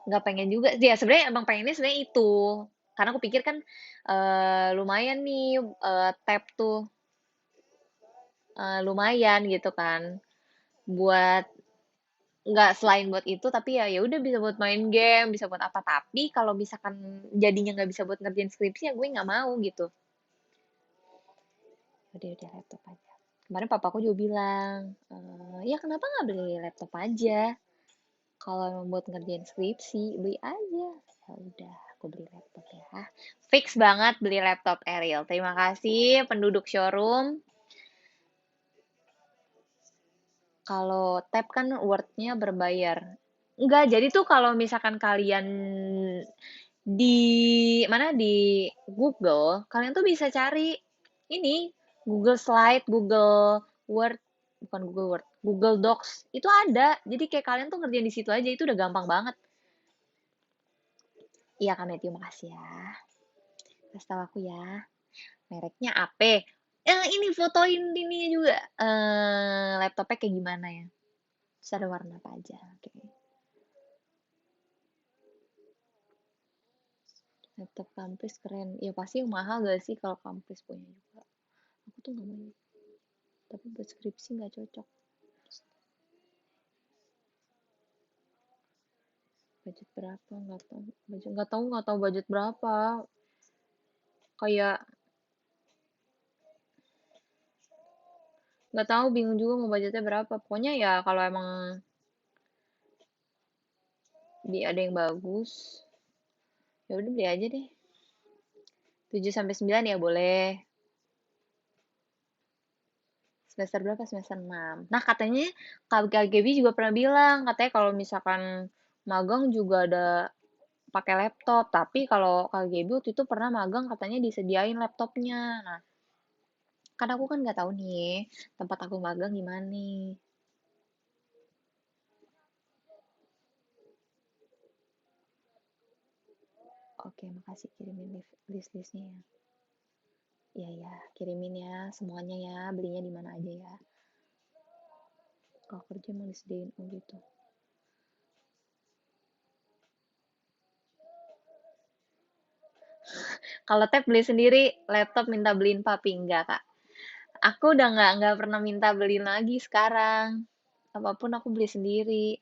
S2: Nggak pengen juga. Ya sebenarnya emang pengennya sebenarnya itu. Karena aku pikir kan lumayan nih tab tuh lumayan gitu kan. Buat nggak selain buat itu tapi ya ya udah bisa buat main game, bisa buat apa. Tapi kalau misalkan jadinya nggak bisa buat ngerjain skripsi ya gue nggak mau gitu. Udah laptop aja. Kemarin papaku juga bilang, ya kenapa nggak beli laptop aja? Kalau emang buat ngerjain skripsi, beli aja. Ya udah, aku beli laptop ya. Fix banget beli laptop Ariel. Terima kasih penduduk showroom. Kalau tab kan Word-nya berbayar. Enggak, jadi tuh kalau misalkan kalian di mana di Google, kalian tuh bisa cari ini Google Slide, Google Word, bukan Google Word, Google Docs. Itu ada. Jadi kayak kalian tuh ngerjain di situ aja, itu udah gampang banget. Iya Kak Matthew, makasih ya. Kasih tahu aku ya. Mereknya AP. Ini fotoin ini juga. Laptopnya kayak gimana ya? Terus ada warna apa aja? Oke. Laptop kampus keren. Ya pasti yang mahal gak sih kalau kampus punya juga. Aku tuh nggak mau. Tapi buat skripsi nggak cocok. Budget berapa? Nggak tahu. Nggak tahu budget berapa. Kayak nggak tahu, bingung juga mau budgetnya berapa. Pokoknya ya kalau emang ada yang bagus, ya udah beli aja deh. 7 sampai 9 ya boleh. Semester berapa? Semester 6. Nah, katanya KGB juga pernah bilang, katanya kalau misalkan magang juga ada pakai laptop, tapi kalau KGB waktu itu pernah magang katanya disediain laptopnya. Nah, kan aku kan nggak tahu nih tempat aku magang gimana nih. Oke, makasih kirimin list-listnya ya. Iya ya, kirimin ya semuanya ya, belinya di mana aja ya. Kalau kerja mau disediain oh gitu. Kalau tab beli sendiri, laptop minta beliin papi enggak, Kak. Aku udah nggak pernah minta beliin lagi sekarang. Apapun aku beli sendiri.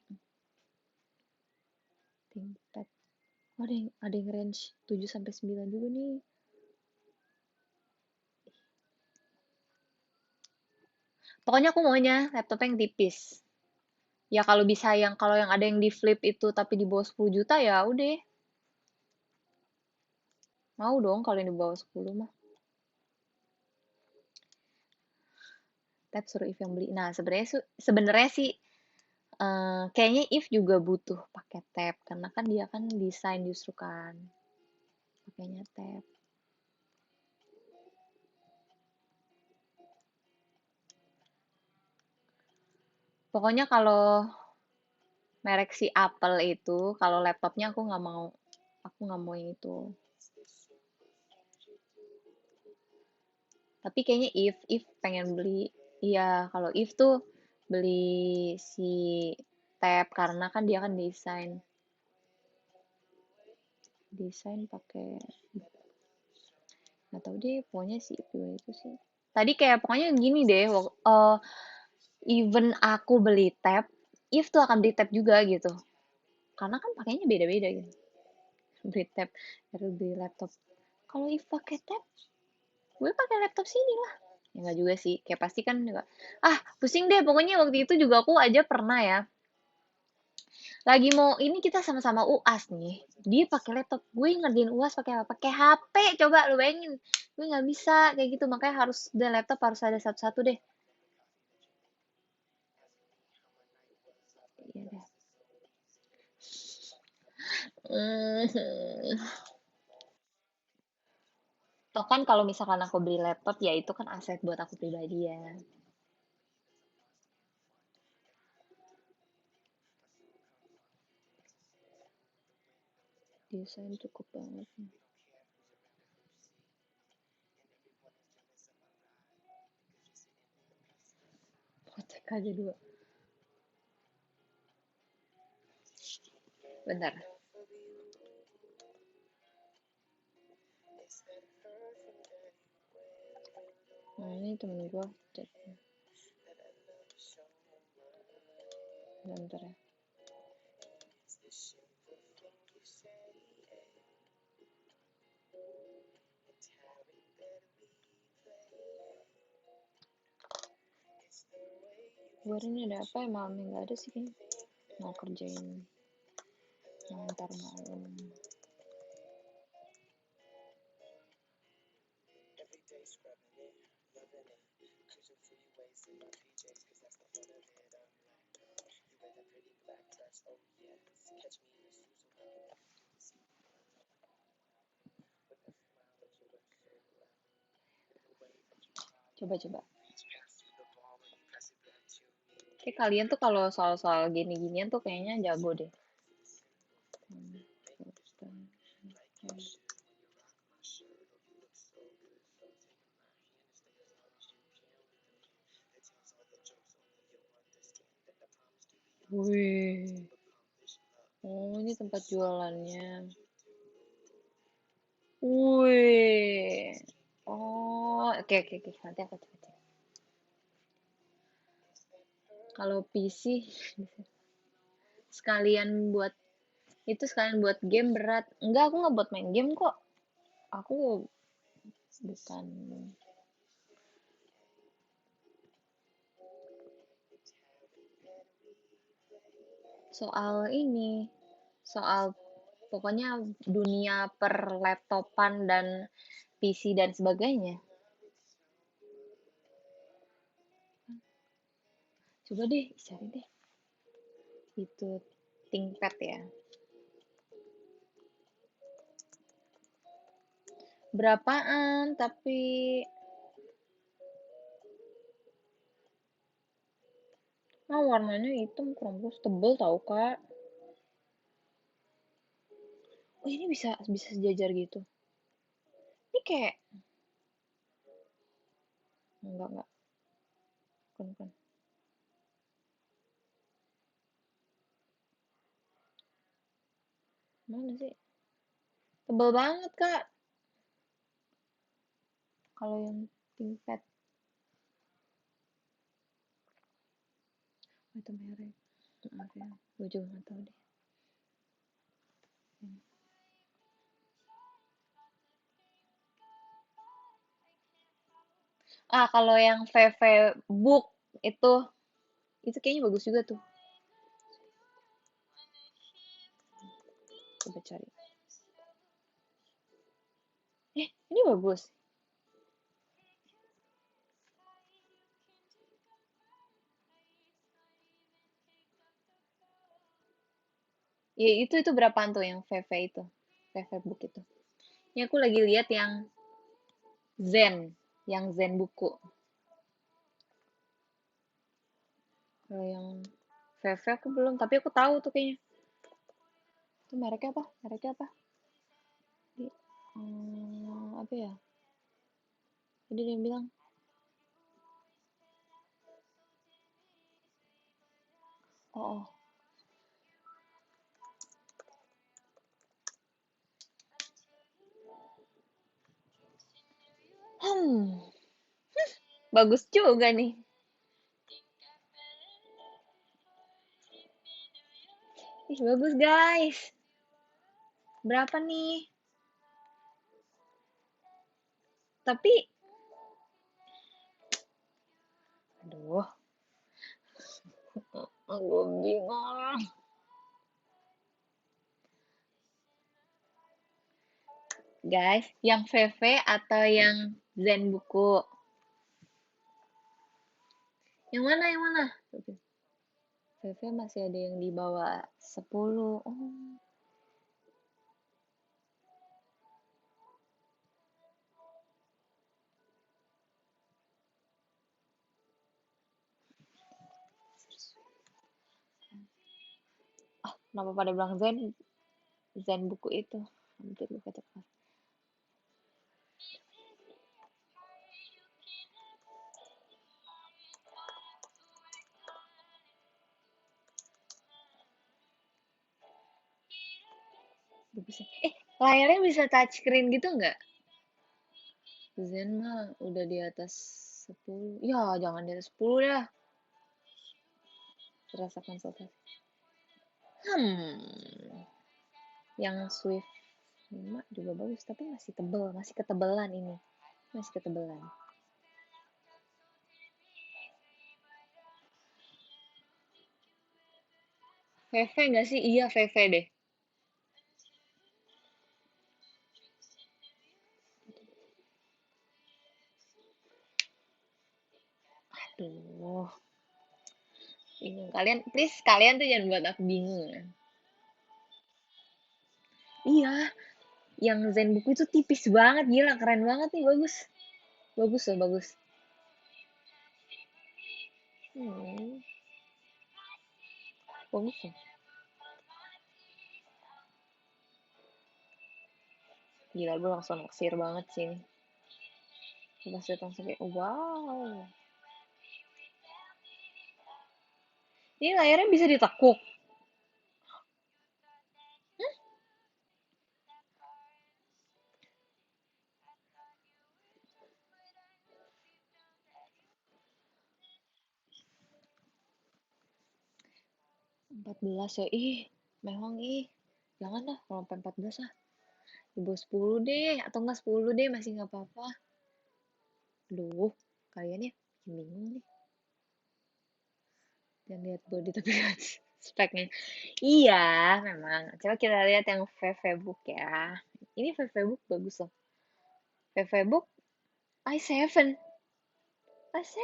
S2: ThinkPad. Oh, ada yang range 7 sampai 9 juga nih. Pokoknya aku maunya laptop yang tipis. Ya kalau bisa kalau yang ada yang di flip itu tapi di bawah 10 juta ya udah. Mau dong kalau yang di bawah 10 mah. Tab suruh If yang beli. Nah, sebenarnya sih kayaknya If juga butuh pakai tab karena kan dia kan desain justru kan. Pakainya tab. Pokoknya kalau merek si Apple itu, kalau laptopnya aku nggak mau. Aku nggak mau yang itu. Tapi kayaknya If pengen beli. Iya, kalau If tuh beli si tab karena kan dia kan desain pakai nggak tahu deh pokoknya sih itu sih tadi kayak pokoknya gini deh even aku beli tab If tuh akan beli tab juga gitu karena kan pakainya beda-beda gitu beli tab baru beli laptop kalau If pakai tab gue pakai laptop sini lah ya nggak juga sih kayak pasti kan juga pusing deh pokoknya waktu itu juga aku aja pernah ya lagi mau ini kita sama-sama UAS nih dia pakai laptop gue ngerjain UAS pakai apa pakai HP coba lu bayangin gue nggak bisa kayak gitu makanya harus dan laptop harus ada satu-satu deh iya deh toh kan kalau misalkan aku beli laptop ya itu kan aset buat aku pribadi ya desain cukup banget nih cek aja dulu bentar nah ini temen gue cek bentar ya gue ini ada apa ya malamnya nggak ada sih kayaknya mau kerjain ntar malam coba kayak kalian tuh kalau soal-soal gini-ginian tuh kayaknya jago deh Wih. Oh, ini tempat jualannya. Wih. Oh, oke oke oke. Nanti aku cek. Kalau PC sekalian buat itu sekalian buat game berat. Enggak, aku nggak buat main game kok. Aku bukan soal ini, soal pokoknya dunia per laptopan dan PC dan sebagainya. Coba deh, cari deh. Itu ThinkPad ya. Berapaan, tapi warnanya hitam kurang bagus, tebel tau kak. Oh ini bisa bisa sejajar gitu. Ini kayak enggak bukan. Mana sih? Tebel banget kak. Kalau yang ThinkPad itu merek. Maaf ya, gue juga nggak tahu deh. Ah kalau yang VV Book itu kayaknya bagus juga tuh. Coba cari. Ini bagus. Ya itu berapaan tuh yang VV itu? VV Book itu. Ini aku lagi lihat yang Zen buku. Kalau yang VV aku belum, tapi aku tahu tuh kayaknya. Itu mereknya apa? Mereknya apa? Di, apa ya? Tadi dia bilang, oh, oh. Hmm, bagus juga nih. Ih, bagus guys. Berapa nih? Tapi, aduh, gue bingung. Guys, yang VV atau yang Zen buku? Yang mana, yang mana? VV masih ada yang di bawah 10. Oh. Ah, kenapa pada bilang Zen? Zen buku itu. Hampir lupa cepat. Bagus ya. Layarnya bisa touchscreen gitu nggak? Zen mah udah di atas 10. Ya, jangan di atas 10 ya. Terasa konsultasi. Yang Swift 5 juga bagus, tapi masih tebel, masih ketebelan ini. Masih ketebelan. VV nggak sih? Iya, VV deh. Aduh, bingung. Kalian, please, kalian tuh jangan buat aku bingung ya. Iya, yang Zen buku itu tipis banget, gila, keren banget nih, bagus. Bagus loh, bagus. Hmm, bagus loh. Gila, gue langsung naksir banget sih ini. Pas datang sampai, wow. Ini layarnya bisa ditekuk. 14 ya. Ih, mehong ih. Jangan lah kalau sampai 14 ah. Di bawah 10 deh, atau enggak 10 deh, masih nggak apa-apa. Aduh, kalian ya bikin bingung nih. Jangan lihat body tapi lihat speknya. Iya, memang. Coba kita lihat yang VV-Book ya. Ini VV-Book bagus loh. VV-Book i7. i7.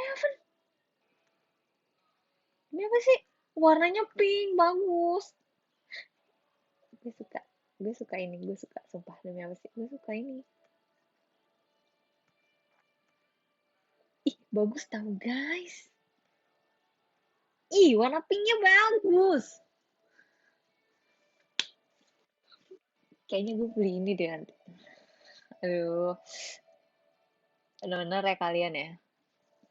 S2: Ini apa sih? Warnanya pink, bagus. Gue suka. Gue suka ini, gue suka. Sumpah, demi apa sih? Gue suka ini. Ih, bagus tau guys. Ih, warna pinknya bagus. Kayaknya gue beli ini deh nanti. Aduh, bener-bener ya kalian ya.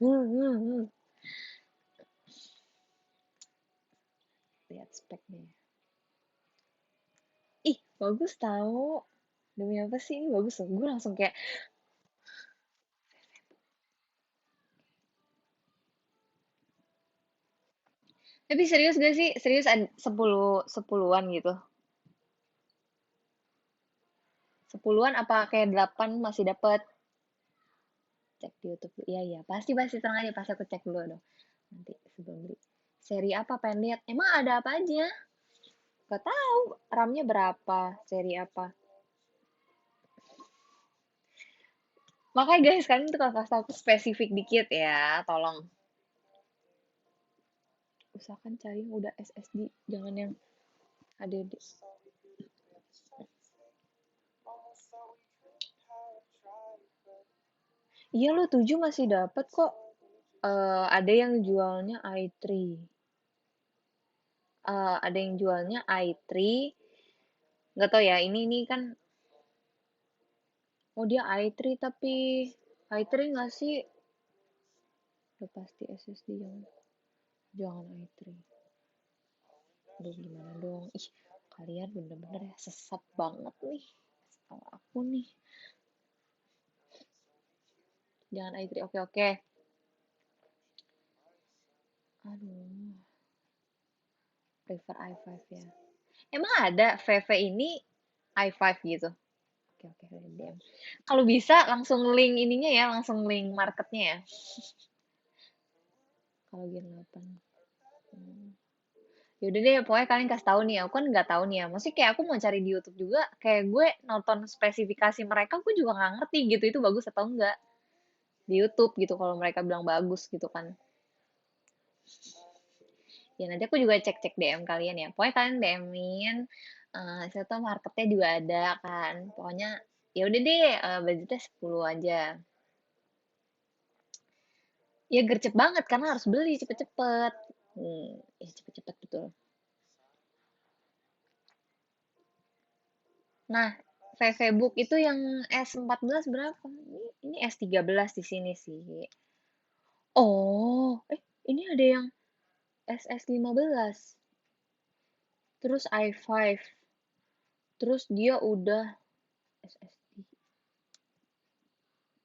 S2: Hmm, hmm, hmm. Lihat speknya. Ih, bagus tau. Demi apa sih ini bagus loh. Gue langsung kayak, tapi serius gak sih? Serius ada 10-an gitu. 10-an apa kayak 8 masih dapat? Cek di YouTube. Iya, iya. Pasti, pasti. Tenang aja. Pasti aku cek dulu dong. Nanti sebelum beli. Seri apa pengen lihat? Emang ada apa aja? Gak tahu. RAM-nya berapa? Seri apa? Makanya guys, kalian tuh kalau kasih aku spesifik dikit ya. Tolong. Usahakan cari yang udah SSD. Jangan yang HDD. Iya lo 7 masih dapat kok. Ada yang jualnya i3. Ada yang jualnya i3. Nggak tahu ya, ini kan, oh dia i3 tapi i3 nggak sih? Udah pasti SSD jangan, jangan i3. Aduh gimana dong? Ih, kalian bener-bener ya sesat banget nih. Tahu aku nih. Jangan i3. Oke, oke. Aduh, prefer i5 ya. Emang ada VV ini i5 gitu? Oke, oke, DM. Kalau bisa langsung link ininya ya, langsung link marketnya ya. Kalau Gen 8. Hmm. Yaudah deh, pokoknya kalian kasih tahu nih. Aku kan nggak tahu nih ya. Maksudnya kayak aku mau cari di YouTube juga, kayak gue nonton spesifikasi mereka, gue juga nggak ngerti gitu itu bagus atau enggak di YouTube gitu. Kalau mereka bilang bagus gitu kan. Ya nanti aku juga cek-cek DM kalian ya. Pokoknya kalian DM-in, saya tahu marketnya juga ada kan. Pokoknya ya udah deh, budgetnya 10 aja. Ya gercep banget karena harus beli cepet-cepet. Ya cepet-cepet betul. Nah, Facebook itu yang S14 berapa? Ini S13 di sini sih. Oh, ini ada yang SS15. Terus i5. Terus dia udah SSD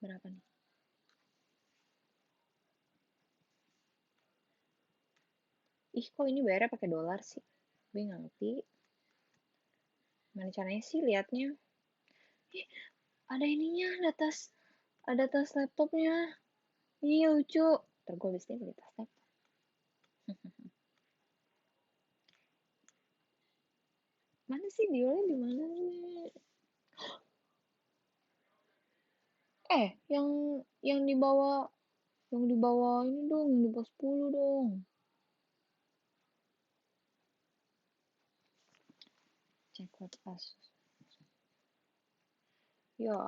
S2: berapa nih? Ih, kok ini bayarnya pakai dolar sih? Gue nggak ngerti. Mana caranya sih liatnya? Ih, ada ininya, ada tas laptopnya. Iya, lucu. Ntar gue abis ini beli tas laptop. Mana sih diolnya di mana nih? Yang di bawah ini dong, yang di bawah 10 dong. Cekot Asus. Ya,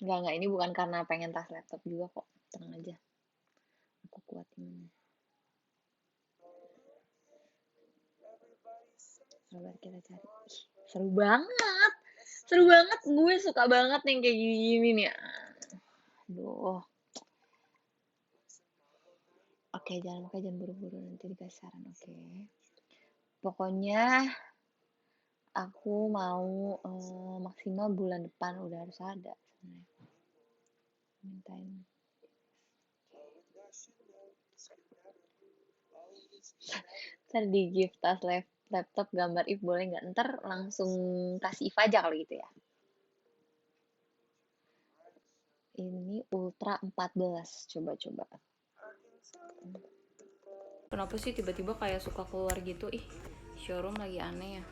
S2: enggak, ini bukan karena pengen tas laptop juga kok. Tenang aja, aku kuatin. Sabar kita cari. Ih, seru banget, gue suka banget yang kayak gini-gini nih. Aduh, oke jangan buru-buru nanti dikasih saran, oke. Pokoknya aku mau maksimal bulan depan udah harus ada sebenarnya. Mintain. Ntar di gift tas laptop gambar if boleh nggak? Ntar langsung kasih if aja kalau gitu ya. Ini Ultra 14, coba-coba.
S1: Kenapa sih tiba-tiba kayak suka keluar gitu? Ih, showroom lagi aneh ya.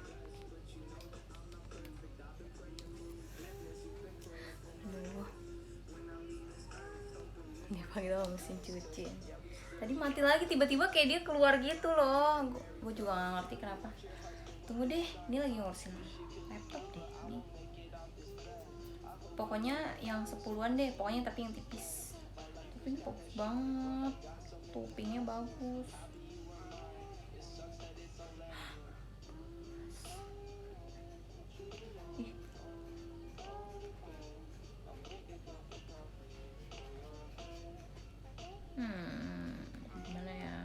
S1: Aduh, dia panggil mesin cuci. Tadi mati lagi, tiba-tiba kayak dia keluar gitu loh. Gue juga gak ngerti kenapa. Tunggu deh, dia lagi ngurusin laptop deh ini. Pokoknya yang 10-an deh, pokoknya tapi yang tipis. Tapi ini bagus banget, toppingnya bagus. Ih. Gimana ya?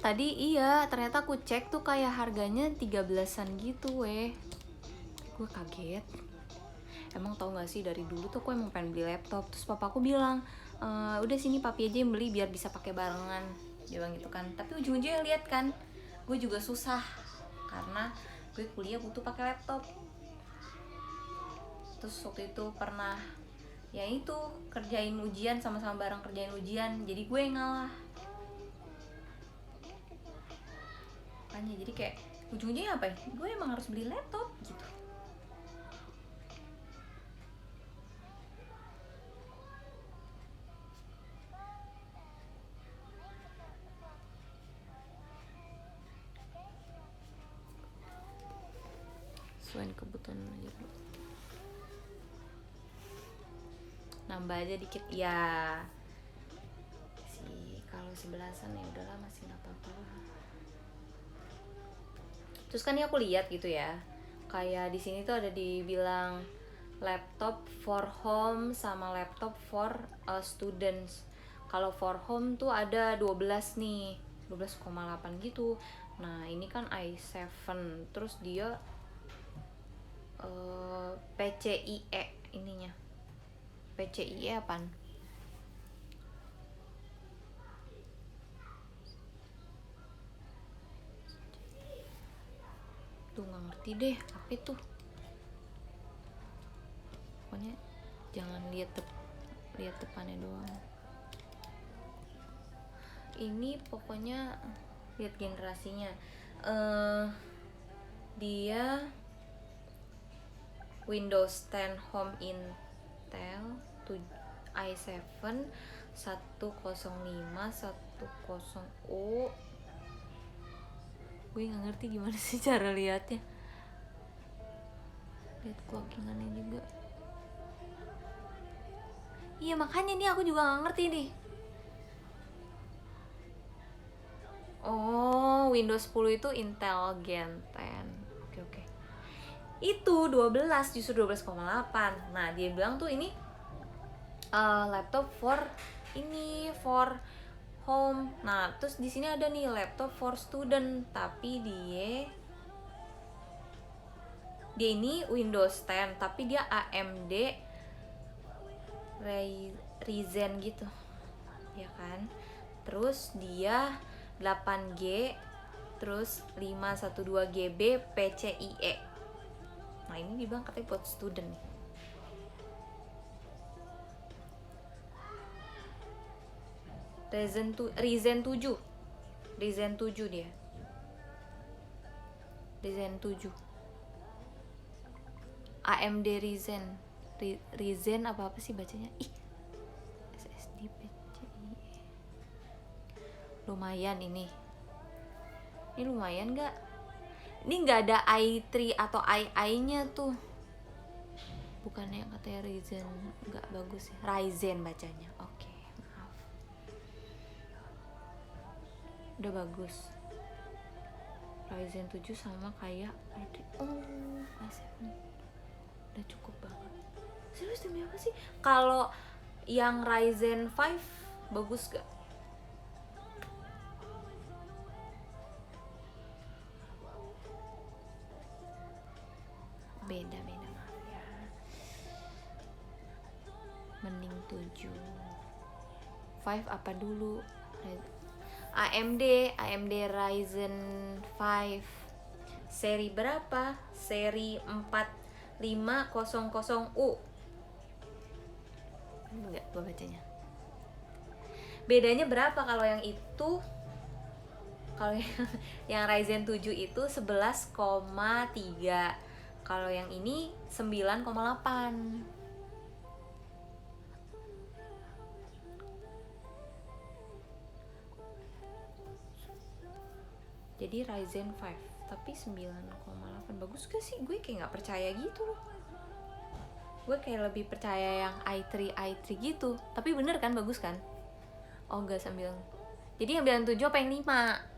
S1: Tadi iya, ternyata aku cek tuh kayak harganya 13-an gitu weh. Gue kaget. Emang tau gak sih dari dulu tuh aku emang pengen beli laptop. Terus papaku bilang, udah sini papi aja yang beli biar bisa pakai barengan. Dia bilang gitu kan. Tapi ujung-ujungnya lihat kan, gue juga susah karena gue kuliah butuh pakai laptop. Terus waktu itu pernah ya itu kerjain ujian, sama-sama bareng kerjain ujian, jadi gue yang ngalah. Makanya jadi kayak ujung-ujungnya apa ya, gue emang harus beli laptop gitu. Sesuai kebutuhan aja dulu, nambah aja dikit ya sih. Kalau 11-an ya udahlah, masih nggak apa-apa. Terus kan ini aku lihat gitu ya, kayak di sini tuh ada dibilang laptop for home sama laptop for students. Kalau for home tuh ada 12 nih, 12,8 gitu. Nah ini kan i7, terus dia PCIe ininya. PCIe apaan? Tuh nggak ngerti deh apa itu. Pokoknya jangan lihat depannya doang. Ini pokoknya lihat generasinya. Dia Windows 10 Home Intel i7 105 10U. Gue nggak ngerti gimana sih cara lihatnya. Lihat clockingannya juga. Iya makanya nih aku juga nggak ngerti nih. Oh, Windows 10 itu Intel Gen 10. Oke. Itu 12, justru 12,8. Nah, dia bilang tuh ini laptop for home. Nah, terus di sini ada nih laptop for student, tapi dia ini Windows 10 tapi dia AMD Ryzen gitu. Ya kan? Terus dia 8G terus 512 GB PCIe. Nah, ini dibilang katanya buat student nih. Ryzen 7 dia. Ryzen 7 AMD Ryzen apa sih bacanya? SSD PCIe. Lumayan ini. Ini lumayan nggak? Ini nggak ada i3 atau i-nya tuh. Bukannya katanya Ryzen nggak bagus ya? Ryzen bacanya. Oke, maaf. Udah bagus. Ryzen 7 sama kayak i3. Oh, i7. Udah cukup banget. Serius demi apa sih? Kalau yang Ryzen 5 bagus gak? Beda maaf ya. Mending 7. 5 apa dulu? AMD Ryzen 5 seri berapa? Seri 4500U. Enggak, gua bacanya. Bedanya berapa kalau yang itu? Kalau yang Ryzen 7 itu 11,3. Kalau yang ini 9,8. Jadi Ryzen 5 tapi 9,8. Bagus gak sih? Gue kayak gak percaya gitu loh. Gue kayak lebih percaya yang i3 gitu. Tapi bener kan, bagus kan? Oh enggak, 9. Jadi yang 97 apa yang 5?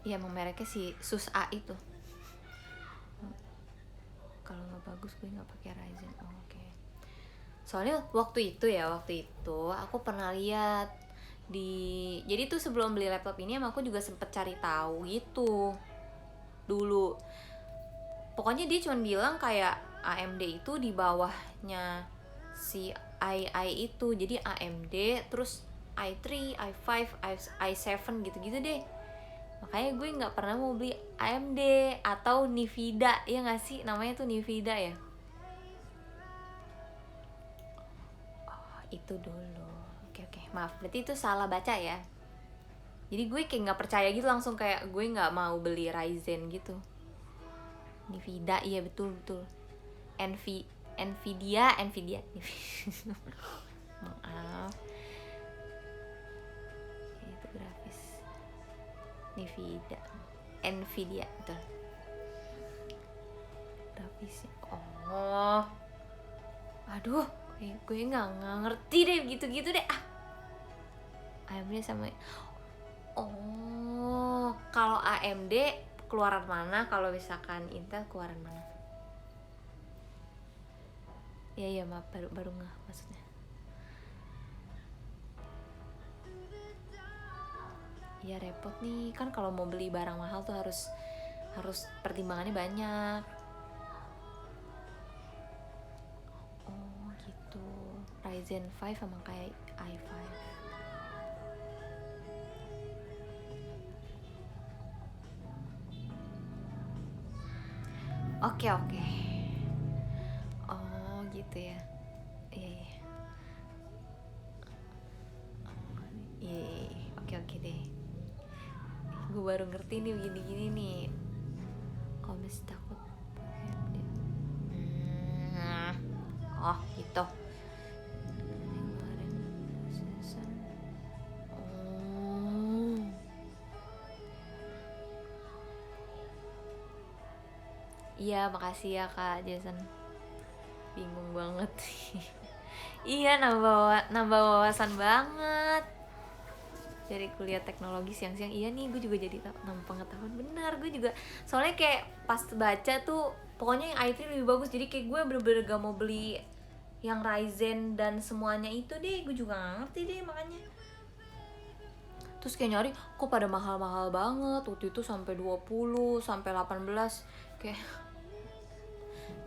S1: Iya, emang mereknya si Sus A itu. Kalau nggak bagus gue nggak pakai Ryzen. Oh, oke. Soalnya waktu itu aku pernah lihat jadi tuh sebelum beli laptop ini emang aku juga sempet cari tahu gitu dulu. Pokoknya dia cuma bilang kayak AMD itu di bawahnya si i itu. Jadi AMD terus i3, i5, i7 gitu-gitu deh. Makanya gue nggak pernah mau beli AMD atau Nvidia, ya nggak sih, namanya tuh Nvidia ya. Oh, itu dulu. Oke, maaf, berarti itu salah baca ya. Jadi gue kayak nggak percaya gitu, langsung kayak gue nggak mau beli Ryzen gitu. Nvidia, iya betul. Nvidia. Maaf. Itu grafis. Nvidia betul. Grafisnya. Oh. Aduh, gue nggak ngerti deh gitu-gitu deh. AMD sama. Oh, kalau AMD keluaran mana? Kalau misalkan Intel keluaran mana? Iya maaf, baru nggak maksudnya. Ya repot nih, kan kalau mau beli barang mahal tuh harus pertimbangannya banyak. Oh gitu. Ryzen 5 sama kayak i5. Oke. Oh gitu ya. Iya. Oke deh. Gue baru ngerti nih gini-gini nih. Kalau masih takut. Oh gitu. Iya, makasih ya Kak Jason. Bingung banget. Iya, nambah wawasan banget. Dari kuliah teknologi siang-siang, iya nih gue juga jadi nambah pengetahuan. Benar, gue juga soalnya kayak pas baca tuh pokoknya yang i3 lebih bagus. Jadi kayak gue bener-bener gak mau beli yang Ryzen dan semuanya itu deh. Gue juga gak ngerti deh makanya. Terus kayak nyari kok pada mahal-mahal banget. Waktu itu sampai 20, sampai 18. Kayak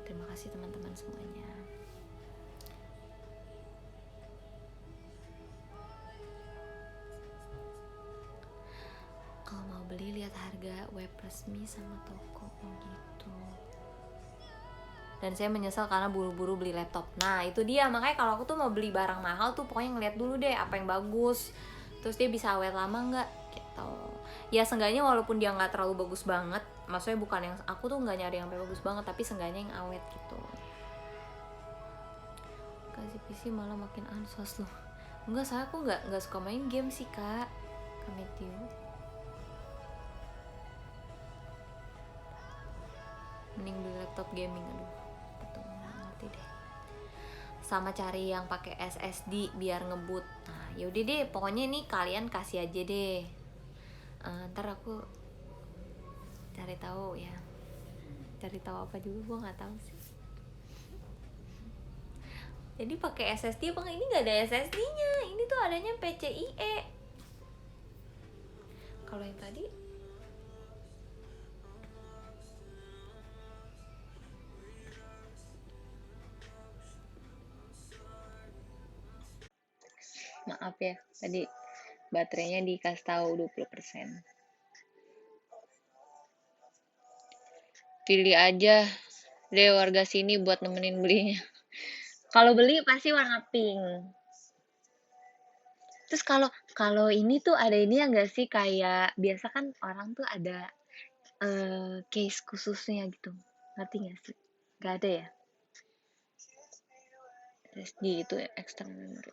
S1: terima kasih teman-teman semuanya. Kalau mau beli lihat harga web resmi sama toko gitu. Dan saya menyesal karena buru-buru beli laptop. Nah itu dia, makanya kalau aku tuh mau beli barang mahal tuh pokoknya ngeliat dulu deh apa yang bagus. Terus dia bisa awet lama nggak? atau ya seenggaknya walaupun dia nggak terlalu bagus banget, maksudnya bukan yang aku tuh nggak nyari yang bagus banget, tapi seenggaknya yang awet gitu. Kasih PC malah makin ansos loh. Enggak, saya aku nggak suka main game sih kak. Kametio. Mending beli laptop gaming, aduh betul ngerti deh. Sama cari yang pakai SSD biar ngebut. Nah yaudah deh, pokoknya nih kalian kasih aja deh. Ntar aku cari tahu ya. Cari tahu apa juga gue nggak tahu sih. Jadi pakai SSD apa nggak? Ini nggak ada SSD-nya. Ini tuh adanya PCIe. Kalau yang tadi
S2: Maaf ya, tadi baterainya dikasih tahu 20%. Pilih aja deh warga sini buat nemenin belinya. Kalau beli pasti warna pink. Terus kalau kalau ini tuh ada ini ya nggak sih, kayak biasa kan orang tuh ada case khususnya gitu. Ngerti nggak sih? Nggak ada ya? SD itu external memory.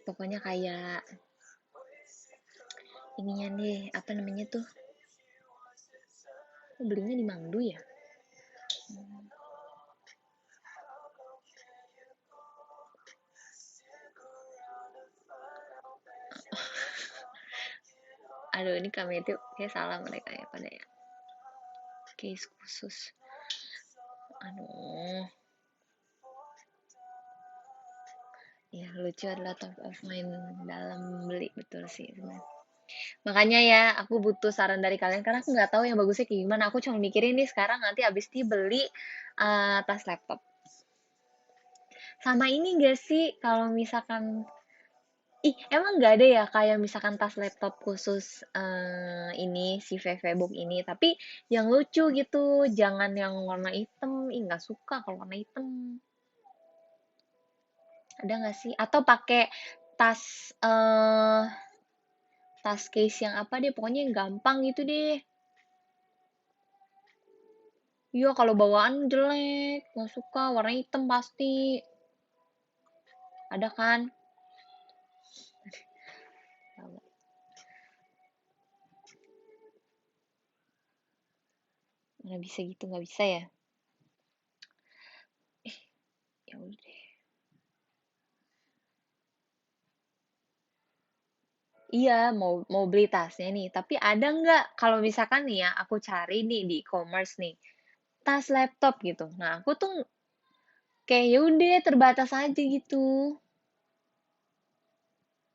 S2: Pokoknya kayak ininya nih, apa namanya tuh? Belinya di Mangdu ya? Aduh, ini kami itu kayak salah mereka ya pada ya. Case khusus. Aduh. Ya, lucu adalah top of mind dalam beli, betul sih sebenarnya. Makanya ya, aku butuh saran dari kalian karena aku nggak tahu yang bagusnya kayak gimana. Aku cuma mikirin nih sekarang nanti abis ini beli tas laptop. Sama ini gak sih kalau misalkan emang nggak ada ya kayak misalkan tas laptop khusus ini si VVBook ini, tapi yang lucu gitu, jangan yang warna hitam. Ih, nggak suka kalau warna hitam. Ada nggak sih? Atau pakai tas tas case yang apa deh, pokoknya yang gampang gitu deh. Iya, kalau bawaan jelek, nggak suka, warna hitam pasti. Ada kan? Nggak bisa gitu, nggak bisa ya? Ya udah deh. Iya, mau beli tasnya nih, tapi ada nggak kalau misalkan nih ya, aku cari nih di e-commerce nih, tas laptop gitu. Nah, aku tuh kayak ya udah terbatas aja gitu.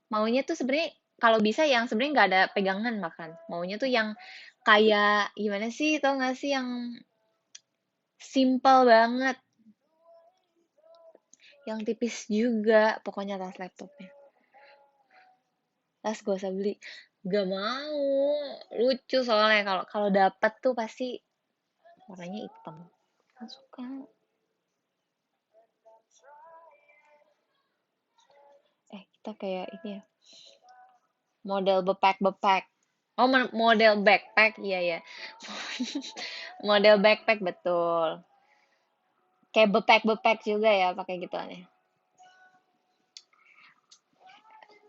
S2: Maunya tuh sebenarnya kalau bisa yang sebenarnya nggak ada pegangan makan. Maunya tuh yang kayak gimana sih, tau nggak sih yang simple banget, yang tipis juga, pokoknya tas laptopnya. Tas gak usah beli, gak mau, lucu soalnya kalau kalau dapat tuh pasti warnanya hitam, kan suka. Kita kayak ini ya, model bepek-bepek. Oh, model backpack, iya ya. Model backpack betul. Kayak bepek-bepek juga ya pakai gituan ya.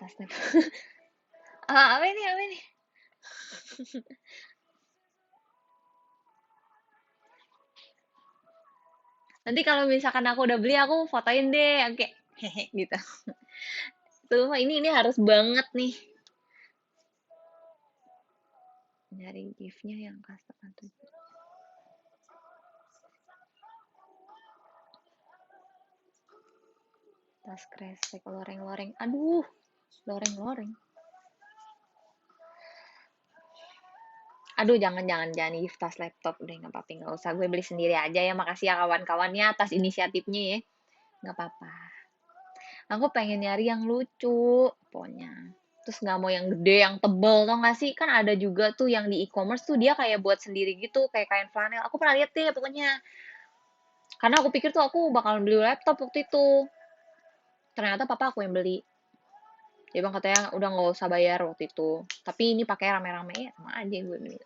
S2: Tasnya. Apa ini? Apa ini? Nanti kalau misalkan aku udah beli, aku fotoin deh, oke. Hehe gitu. Tuh, ini harus banget nih. Nyari gift-nya yang custom atau tas kresek loreng-loreng. Aduh, loreng-loreng. Aduh, jangan gift tas laptop deh, nggak apa-apa, nggak usah, gue beli sendiri aja ya. Makasih ya kawan-kawannya atas inisiatifnya ya, nggak apa-apa. Aku pengen nyari yang lucu, pokoknya. Terus nggak mau yang gede, yang tebel, tau nggak sih? Kan ada juga tuh yang di e-commerce tuh dia kayak buat sendiri gitu, kayak kain flanel. Aku pernah lihat deh pokoknya. Karena aku pikir tuh aku bakalan beli laptop waktu itu. Ternyata papa aku yang beli. Dia bilang katanya udah nggak usah bayar waktu itu. Tapi ini pakai rame-rame ya sama aja gue mending.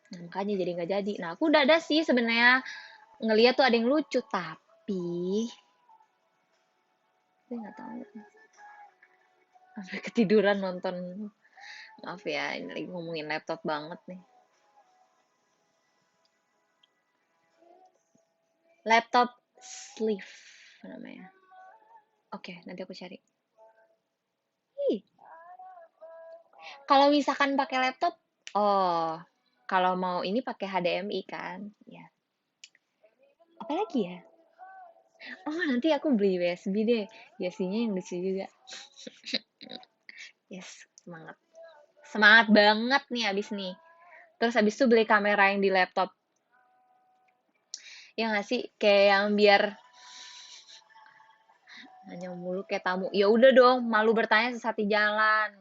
S2: Nah, makanya jadi nggak jadi. Nah, aku udah ada sih sebenarnya ngeliat tuh ada yang lucu, tapi gue nggak tahu. Sampai ketiduran nonton. Maaf ya, ini lagi ngomongin laptop banget nih. Laptop sleeve namanya. Oke, nanti aku cari. Ih, kalau misalkan pakai laptop, oh, kalau mau ini pakai HDMI kan, ya. Apalagi ya? Oh, nanti aku beli USB deh. USB-nya yang lucu juga. Yes, semangat. Semangat banget nih abis nih. Terus abis itu beli kamera yang di laptop. Ya nggak sih? Kayak yang biar nanya mulu kayak tamu. Ya udah dong, malu bertanya sesat di jalan.